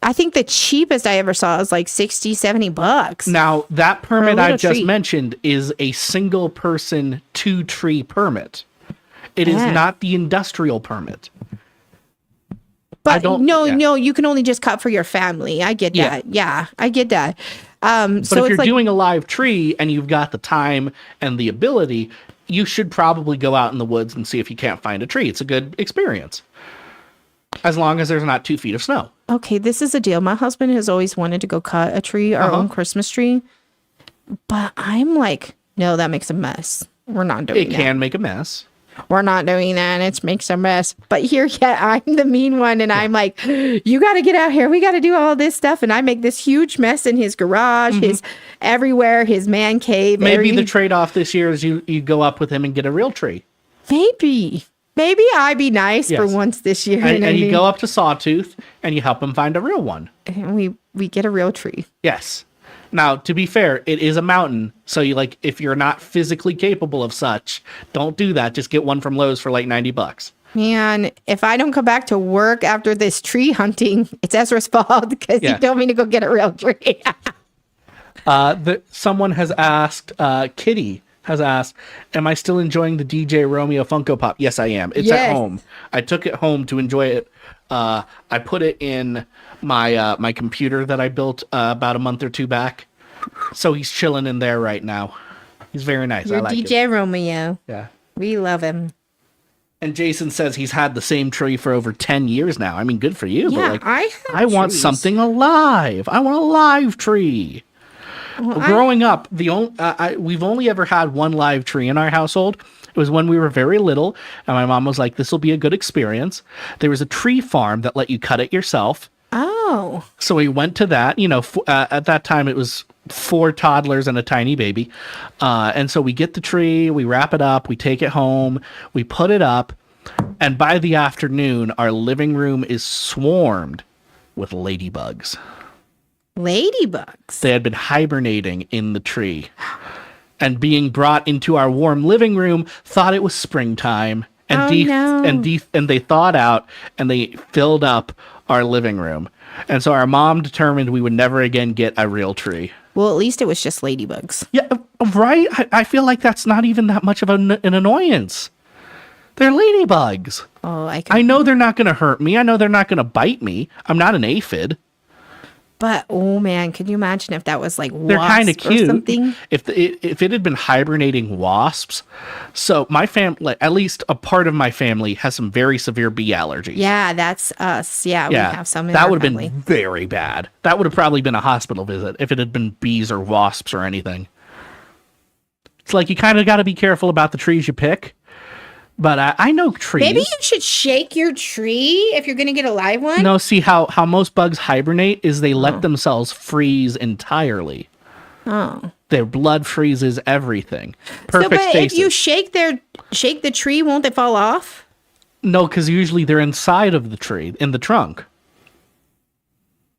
I think the cheapest I ever saw was like $60, $70. Now, that permit I just mentioned is a single person 2-tree permit. It is not the industrial permit. But no, you can only just cut for your family. I get that. Yeah, I get that. But so if you're doing a live tree and you've got the time and the ability, you should probably go out in the woods and see if you can't find a tree. It's a good experience. As long as there's not 2 feet of snow. Okay, this is a deal. My husband has always wanted to go cut a tree, our own Christmas tree. But I'm like, no, that makes a mess. We're not doing that. It can make a mess. We're not doing that. It makes a mess. But here, I'm the mean one. And I'm like, you got to get out here. We got to do all this stuff. And I make this huge mess in his garage, his everywhere, his man cave. Maybe the trade-off this year is you go up with him and get a real tree. Maybe I'd be nice for once this year. And you go up to Sawtooth and you help him find a real one. And we get a real tree. Yes. Now, to be fair, it is a mountain. So if you're not physically capable of such, don't do that. Just get one from Lowe's for like $90. Man, if I don't come back to work after this tree hunting, it's Ezra's fault because he told me to go get a real tree. Someone has asked, Kitty has asked, am I still enjoying the DJ Romeo Funko Pop? Yes, I am. It's at home. I took it home to enjoy it. I put it in my computer that I built about a month or 2 back. So he's chilling in there right now. He's very nice. You're I like DJ him. Romeo. Yeah. We love him. And Jason says he's had the same tree for over 10 years now. I mean, good for you. Yeah, but I want something alive. I want a live tree. Growing up, we've only ever had one live tree in our household. It was when we were very little, and my mom was like, "This will be a good experience." There was a tree farm that let you cut it yourself. Oh. So we went to that. At that time it was 4 toddlers and a tiny baby, and so we get the tree, we wrap it up, we take it home, we put it up, and by the afternoon, our living room is swarmed with ladybugs. Ladybugs. They had been hibernating in the tree and being brought into our warm living room, thought it was springtime, and and they thawed out and they filled up our living room. And so our mom determined we would never again get a real tree. Well, at least it was just ladybugs. Yeah, right? I feel like that's not even that much of an annoyance. They're ladybugs. Oh, I know they're not going to hurt me. I know they're not going to bite me. I'm not an aphid. But oh man, could you imagine if that was like They're kind of wasps or cute. something? If it had been hibernating wasps, so my family, at least a part of my family, has some very severe bee allergies. Yeah, that's us. Yeah, we have some in that our would have family. been very bad. That would have probably been a hospital visit if it had been bees or wasps or anything. It's like you kind of got to be careful about the trees you pick. But I know trees. Maybe you should shake your tree if you're going to get a live one. No, see how most bugs hibernate is they let themselves freeze entirely. Oh. Their blood freezes everything. Perfect but stasis. if you shake the tree, won't they fall off? No, because usually they're inside of the tree, in the trunk.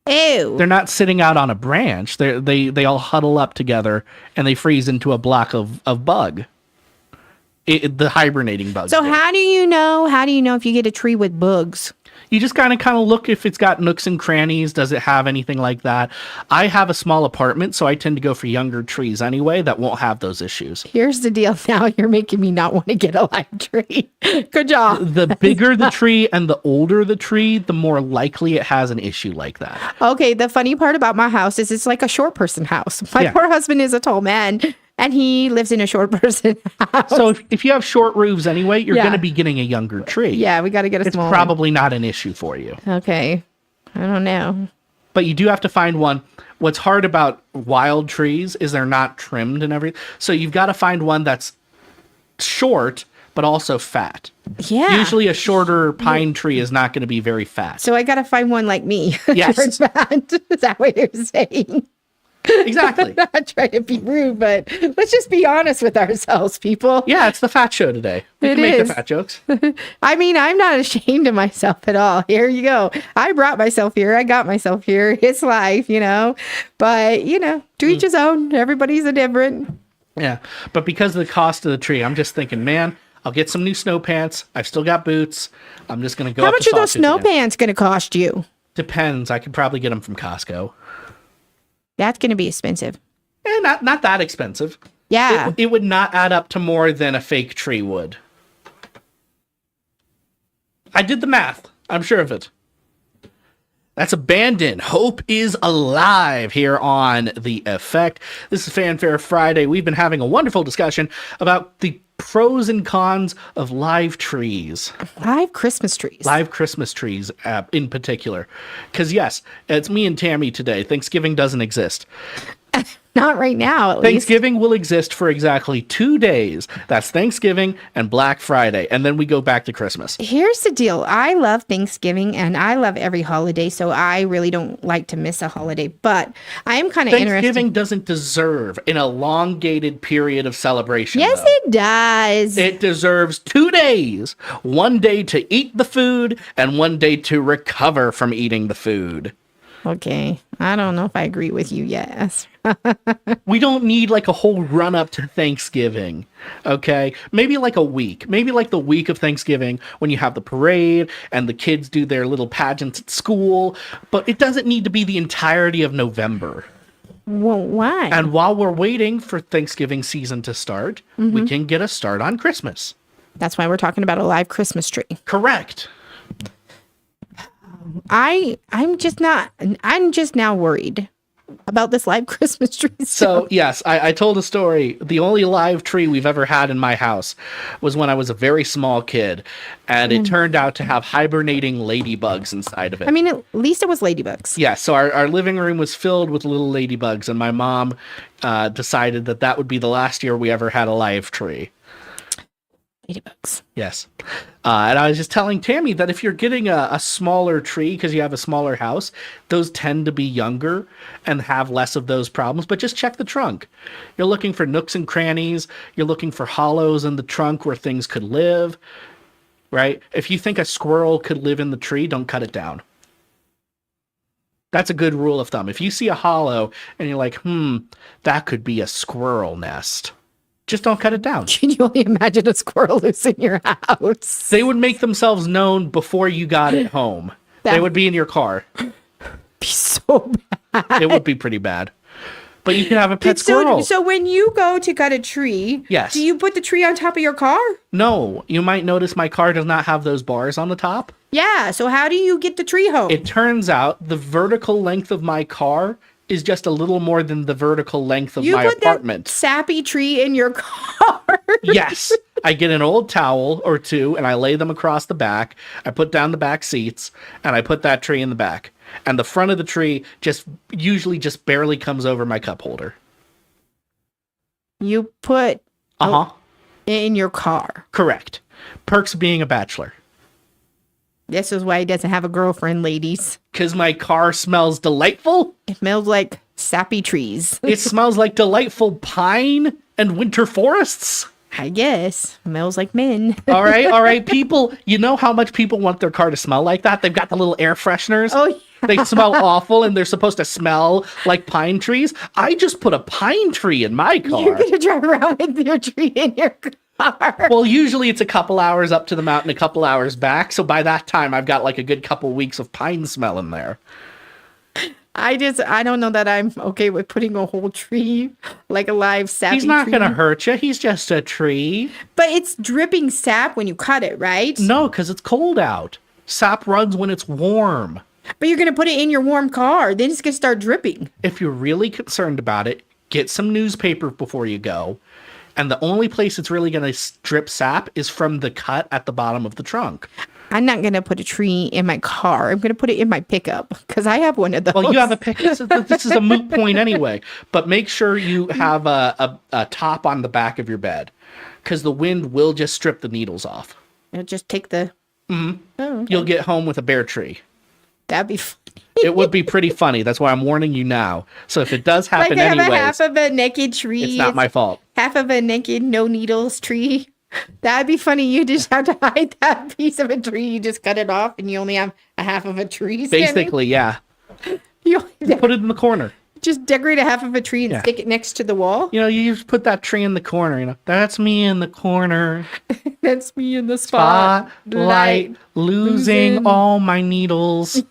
Ew. They're not sitting out on a branch. They all huddle up together and they freeze into a block of bug. The hibernating bugs. So how do you know if you get a tree with bugs? You just kind of look if it's got nooks and crannies. Does it have anything like that? I have a small apartment, so I tend to go for younger trees anyway that won't have those issues. Here's the deal. Now you're making me not want to get a live tree. Good job. The bigger the tree and the older the tree, the more likely it has an issue like that. Okay, the funny part about my house is it's like a short person house. My poor husband is a tall man. And he lives in a short person house. So if you have short roofs anyway, you're going to be getting a younger tree. Yeah, we got to get a small one. It's probably not an issue for you. Okay. I don't know. But you do have to find one. What's hard about wild trees is they're not trimmed and everything. So you've got to find one that's short, but also fat. Yeah. Usually a shorter pine tree is not going to be very fat. So I got to find one like me. Yes. Short fat. Is that what you're saying? Exactly. I'm not trying to be rude, but let's just be honest with ourselves, people. Yeah, it's the fat show today. We It can make is. the fat jokes. I mean, I'm not ashamed of myself at all. Here you go. I brought myself here. I got myself here. It's life, But, to each his own. Everybody's a different. Yeah, but because of the cost of the tree, I'm just thinking, man, I'll get some new snow pants. I've still got boots. I'm just going to go How up much to are those Sawtooth snow again. pants going to cost you? Depends. I could probably get them from Costco. That's going to be expensive. Not that expensive. Yeah. It would not add up to more than a fake tree would. I did the math. I'm sure of it. That's Abandon. Hope is alive here on The Effect. This is Fanfare Friday. We've been having a wonderful discussion about the pros and cons of live trees. Live Christmas trees. Live Christmas trees in particular. Because, yes, it's me and Tammy today. Thanksgiving doesn't exist. Not right now, at least. Thanksgiving will exist for exactly 2 days. That's Thanksgiving and Black Friday. And then we go back to Christmas. Here's the deal. I love Thanksgiving and I love every holiday, so I really don't like to miss a holiday. But I am kind of interested. Thanksgiving doesn't deserve an elongated period of celebration. Yes, though. it does. It deserves 2 days. 1 day to eat the food and 1 day to recover from eating the food. Okay. I don't know if I agree with you yet. We don't need like a whole run up to Thanksgiving. Okay. Maybe like a week. Maybe like the week of Thanksgiving when you have the parade and the kids do their little pageants at school. But it doesn't need to be the entirety of November. Well, why? And while we're waiting for Thanksgiving season to start, we can get a start on Christmas. That's why we're talking about a live Christmas tree. Correct. I'm just now worried about this live Christmas tree So, stuff. yes, I told a story. The only live tree we've ever had in my house was when I was a very small kid, and it turned out to have hibernating ladybugs inside of it. I mean, at least it was ladybugs. Yeah, so our living room was filled with little ladybugs, and my mom decided that that would be the last year we ever had a live tree. Ladybugs. Yes. And I was just telling Tammy that if you're getting a smaller tree because you have a smaller house, those tend to be younger and have less of those problems. But just check the trunk. You're looking for nooks and crannies. You're looking for hollows in the trunk where things could live, right? If you think a squirrel could live in the tree, don't cut it down. That's a good rule of thumb. If you see a hollow and you're like, that could be a squirrel nest, just don't cut it down. Can you only imagine a squirrel loose in your house? They would make themselves known before you got it home. They would be in your car. Be so bad. It would be pretty bad. But you can have a pet squirrel. So when you go to cut a tree, Yes. do you put the tree on top of your car? No, you might notice my car does not have those bars on the top. Yeah, so how do you get the tree home? It turns out the vertical length of my car is just a little more than the vertical length of you my put apartment. that sappy tree in your car. Yes. I get an old towel or two and I lay them across the back. I put down the back seats and I put that tree in the back. And the front of the tree usually just barely comes over my cup holder. You put Uh-huh. in your car. Correct. Perks of being a bachelor. This is why he doesn't have a girlfriend, ladies. Because my car smells delightful. It smells like sappy trees. It smells like delightful pine and winter forests. I guess. Smells like men. All right, people. You know how much people want their car to smell like that? They've got the little air fresheners. Oh, yeah. They smell awful and they're supposed to smell like pine trees. I just put a pine tree in my car. You're going to drive around with your tree in your car. Well, usually it's a couple hours up to the mountain, a couple hours back. So by that time, I've got like a good couple weeks of pine smell in there. I don't know that I'm okay with putting a whole tree, like a live sappy He's not tree. going to hurt you. He's just a tree. But it's dripping sap when you cut it, right? No, because it's cold out. Sap runs when it's warm. But you're going to put it in your warm car. Then it's going to start dripping. If you're really concerned about it, get some newspaper before you go. And the only place it's really going to drip sap is from the cut at the bottom of the trunk. I'm not going to put a tree in my car. I'm going to put it in my pickup because I have one of those. Well, you have a pick. This is a moot point anyway. But make sure you have a top on the back of your bed because the wind will just strip the needles off. It'll just take the... Oh, okay. You'll get home with a bare tree. That'd be fun. It would be pretty funny. That's why I'm warning you now. So if it does happen Like I have anyways, a half of a naked tree. it's not my fault. Half of a naked, no needles tree. That'd be funny. You just have to hide that piece of a tree. You just cut it off and you only have a half of a tree. standing. Basically, yeah. You only Put it in the corner. just decorate a half of a tree and Yeah. stick it next to the wall. You know, you just put that tree in the corner, you know. That's me in the corner. That's me in the Spotlight, losing all my needles.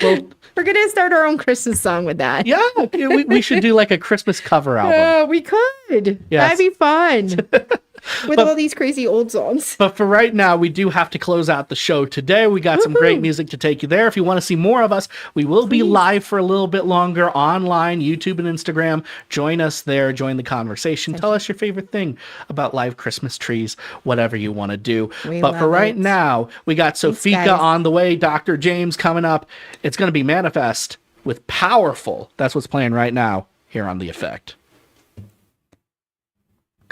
Well, We're going to start our own Christmas song with that. yeah, we should do like a Christmas cover album. We could. Yes. That'd be fun. With all these crazy old songs. But for right now, we do have to close out the show today. We got some great music to take you there. If you want to see more of us, we will be live for a little bit longer online, YouTube and Instagram. Join us there. Join the conversation. Tell us your favorite thing about live Christmas trees, whatever you want to do. We But for love right it. now, we got Sofika guys. on the way, Dr. James coming up. It's going to be Manifest with Powerful. That's what's playing right now here on The Effect.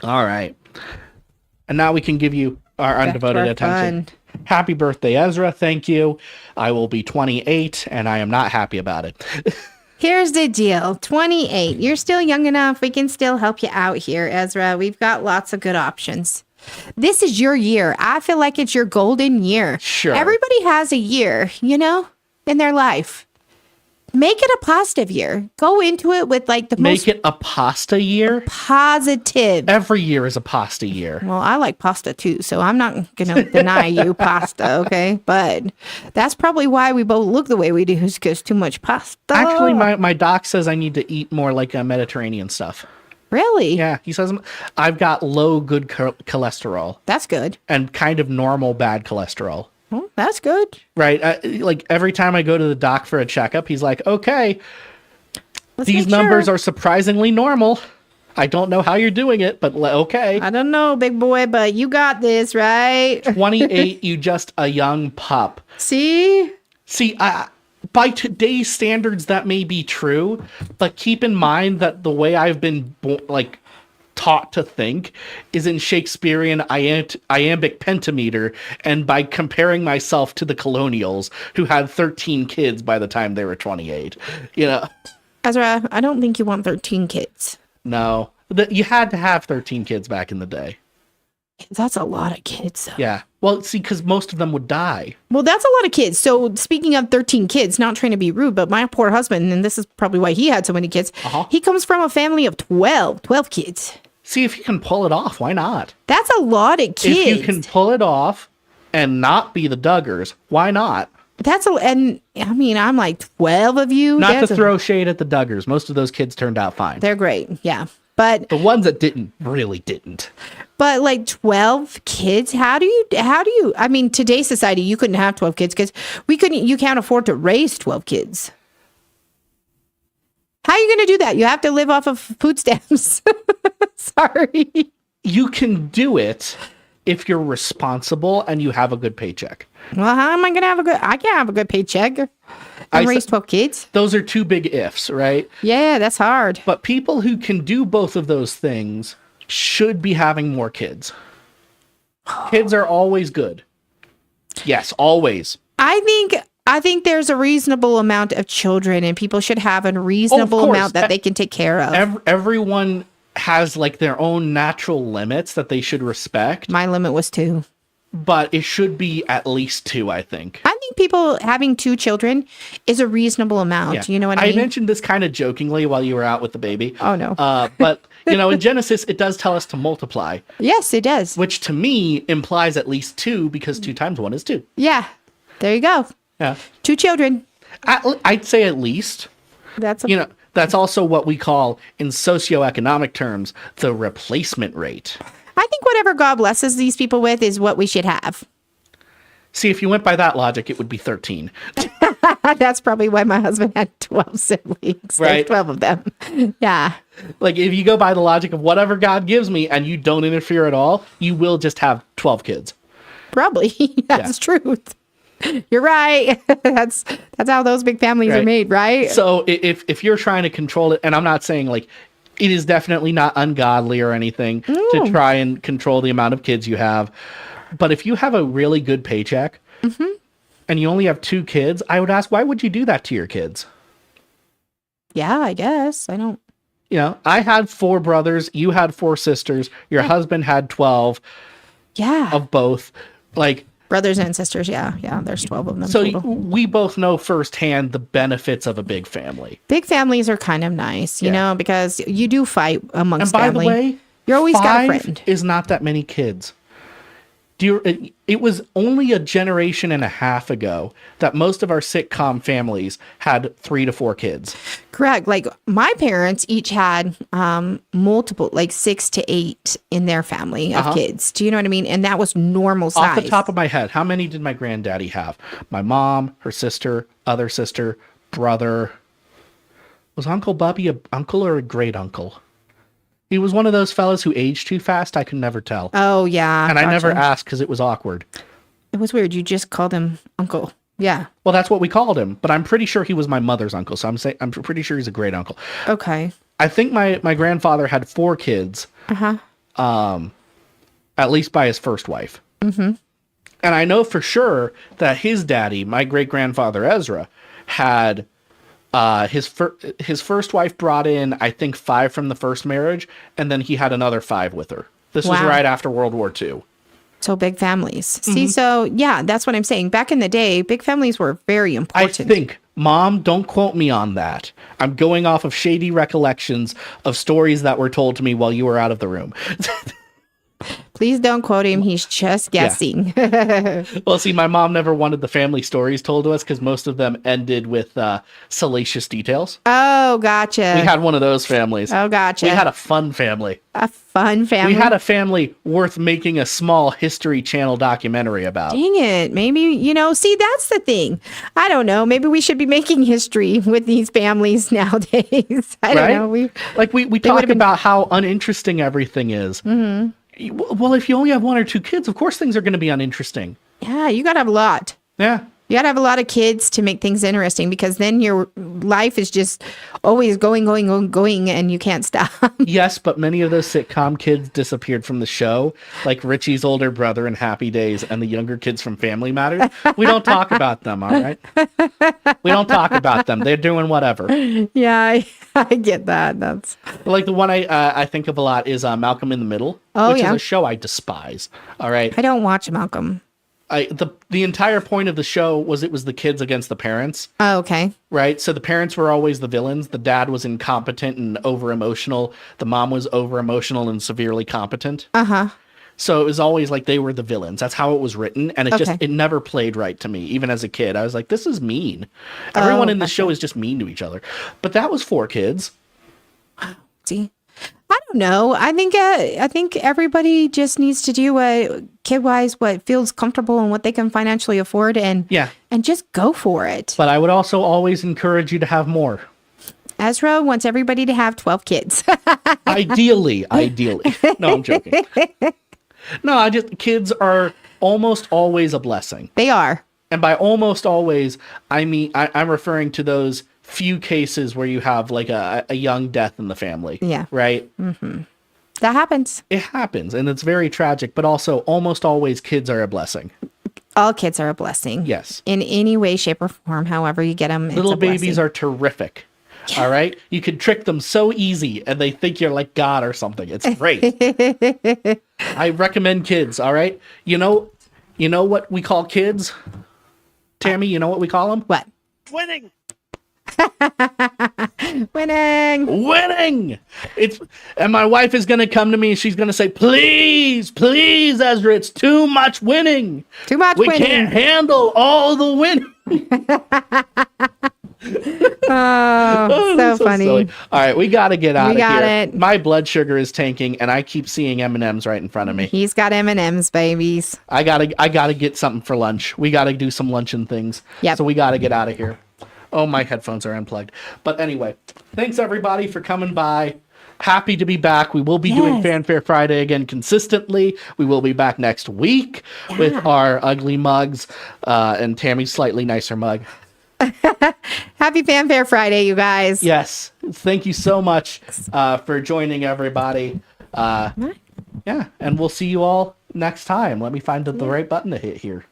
All right. And now we can give you our undivided for attention. Happy birthday, Ezra. Thank you. I will be 28, and I am not happy about it. Here's the deal 28. You're still young enough. We can still help you out here, Ezra. We've got lots of good options. This is your year. I feel like it's your golden year. Sure. Everybody has a year, in their life. Make it a positive year. Go into it with like the Make most it a pasta year. positive. Every year is a pasta year. Well, I like pasta too, so I'm not going to deny you pasta, okay? But that's probably why we both look the way we do, is because too much pasta. Actually, my doc says I need to eat more like Mediterranean stuff. Really? Yeah, he says I've got low good cholesterol That's good. and kind of normal bad cholesterol. Well, that's good. right? Like every time I go to the doc for a checkup, he's like, okay, Let's these make sure. numbers are surprisingly normal. I don't know how you're doing it, but okay. I don't know, big boy, but you got this, right? 28, you just a young pup. See? See, by today's standards, that may be true, but keep in mind that the way I've been taught to think is in Shakespearean iambic pentameter, and by comparing myself to the colonials who had 13 kids by the time they were 28. You know, Ezra, I don't think you want 13 kids. no, you had to have 13 kids back in the day. That's a lot of kids. Though. Yeah. Well, see, because most of them would die. Well, that's a lot of kids. So speaking of 13 kids, not trying to be rude, but my poor husband, and this is probably why he had so many kids, he comes from a family of 12 kids. See, if you can pull it off, why not? That's a lot of kids. If you can pull it off and not be the Duggars, why not? And I mean, I'm like 12 of you. Not to throw shade at the Duggars. Most of those kids turned out fine. They're great. Yeah. But the ones that didn't really didn't. But like 12 kids, how do you, I mean, today's society, you couldn't have 12 kids because you can't afford to raise 12 kids. How are you going to do that? You have to live off of food stamps. Sorry. You can do it if you're responsible and you have a good paycheck. Well, how am I going to I can't have a good paycheck and raise 12 kids. Those are two big ifs, right? Yeah, that's hard. But people who can do both of those things should be having more kids. Kids are always good. Yes, always. I think there's a reasonable amount of children and people should have a reasonable amount that they can take care of. Everyone has like their own natural limits that they should respect. My limit was 2. But it should be at least 2, I think. I think people having 2 children is a reasonable amount. Yeah. You know what I mean? I mentioned this kind of jokingly while you were out with the baby. Oh, no. But, in Genesis, it does tell us to multiply. Yes, it does. Which to me implies at least 2 because 2 times 1 is 2. Yeah. There you go. Yeah. 2 children. I'd say at least. That's also what we call, in socioeconomic terms, the replacement rate. I think whatever God blesses these people with is what we should have. See, if you went by that logic, it would be 13. That's probably why my husband had 12 siblings. Right. There's 12 of them. Yeah. Like, if you go by the logic of whatever God gives me and you don't interfere at all, you will just have 12 kids. Probably. That's truth. You're right. That's how those big families are made, right? So if you're trying to control it, and I'm not saying like it is definitely not ungodly or anything to try and control the amount of kids you have, but if you have a really good paycheck and you only have 2 kids, I would ask, why would you do that to your kids? Yeah, I guess. I don't. I had 4 brothers, you had 4 sisters, your husband had 12. Yeah. Of both. Like, brothers and sisters, yeah. There's 12 of them. So total. we both know firsthand the benefits of a big family. Big families are kind of nice, you know, because you do fight amongst family. And by the way, you're always got a friend. Is not that many kids. It was only a generation and a half ago that most of our sitcom families had 3 to 4 kids. Correct. Like my parents each had multiple, like 6 to 8 in their family of kids. Do you know what I mean? And that was normal size. Off the top of my head, how many did my granddaddy have? My mom, her sister, other sister, brother. Was Uncle Bubby an uncle or a great uncle? He was one of those fellas who aged too fast. I could never tell. Oh, yeah. And I never asked because it was awkward. It was weird. You just called him uncle. Yeah. Well, that's what we called him. But I'm pretty sure he was my mother's uncle. So I'm pretty sure he's a great uncle. Okay. I think my grandfather had 4 kids. At least by his first wife. Mm-hmm. And I know for sure that his daddy, my great grandfather Ezra, had his first wife brought in, I think, 5 from the first marriage, and then he had another 5 with her. This was right after World War II. So big families. See, so yeah, that's what I'm saying. Back in the day, big families were very important. I think, Mom, don't quote me on that. I'm going off of shady recollections of stories that were told to me while you were out of the room. Please don't quote him. He's just guessing. Well, see, my mom never wanted the family stories told to us because most of them ended with salacious details. Oh, gotcha. We had one of those families. Oh, gotcha. We had a fun family. A fun family. We had a family worth making a small History Channel documentary about. Dang it. Maybe, see, that's the thing. I don't know. Maybe we should be making history with these families nowadays. I don't know. We talk about how uninteresting everything is. Mm-hmm. Well, if you only have one or two kids, of course things are going to be uninteresting. Yeah, you got to have a lot. Yeah. You got to have a lot of kids to make things interesting because then your life is just always going, and you can't stop. Yes, but many of those sitcom kids disappeared from the show, like Richie's older brother in Happy Days and the younger kids from Family Matters. We don't talk about them, all right? We don't talk about them. They're doing whatever. Yeah, I get that. That's like the one I think of a lot is Malcolm in the Middle, which is a show I despise. All right, I don't watch Malcolm. The entire point of the show was it was the kids against the parents. Oh, okay. Right? So the parents were always the villains. The dad was incompetent and over-emotional. The mom was over-emotional and severely competent. Uh-huh. So it was always like they were the villains. That's how it was written. And it never played right to me. Even as a kid, I was like, this is mean. Everyone in the show is just mean to each other. But that was for kids. See? I don't know. I think everybody just needs to do what kid-wise what feels comfortable and what they can financially afford and just go for it. But I would also always encourage you to have more. Ezra wants everybody to have 12 kids. Ideally. No, I'm joking. No, kids are almost always a blessing. They are. And by almost always, I mean I'm referring to those few cases where you have like a young death in the family. Yeah. Right? Mm-hmm. That happens. It happens, and it's very tragic, but also almost always kids are a blessing. All kids are a blessing. Yes. In any way, shape, or form, however you get them. Little babies are terrific. Yeah. All right? You can trick them so easy, and they think you're like God or something. It's great. I recommend kids, all right? You know what we call kids? Tammy, you know what we call them? What? Winning. Winning. And my wife is gonna come to me and she's gonna say, please, Ezra, it's too much winning. We can't handle all the winning. So funny. Silly. All right, we gotta get out of here. We got it. My blood sugar is tanking and I keep seeing M&Ms right in front of me. He's got M&Ms, babies. I gotta get something for lunch. We gotta do some luncheon things. Yep. So we gotta get out of here. Oh, my headphones are unplugged. But anyway, thanks everybody for coming by. Happy to be back. We will be doing Fanfare Friday again consistently. We will be back next week with our ugly mugs and Tammy's slightly nicer mug. Happy Fanfare Friday, you guys. Yes. Thank you so much for joining everybody. And we'll see you all next time. Let me find the right button to hit here.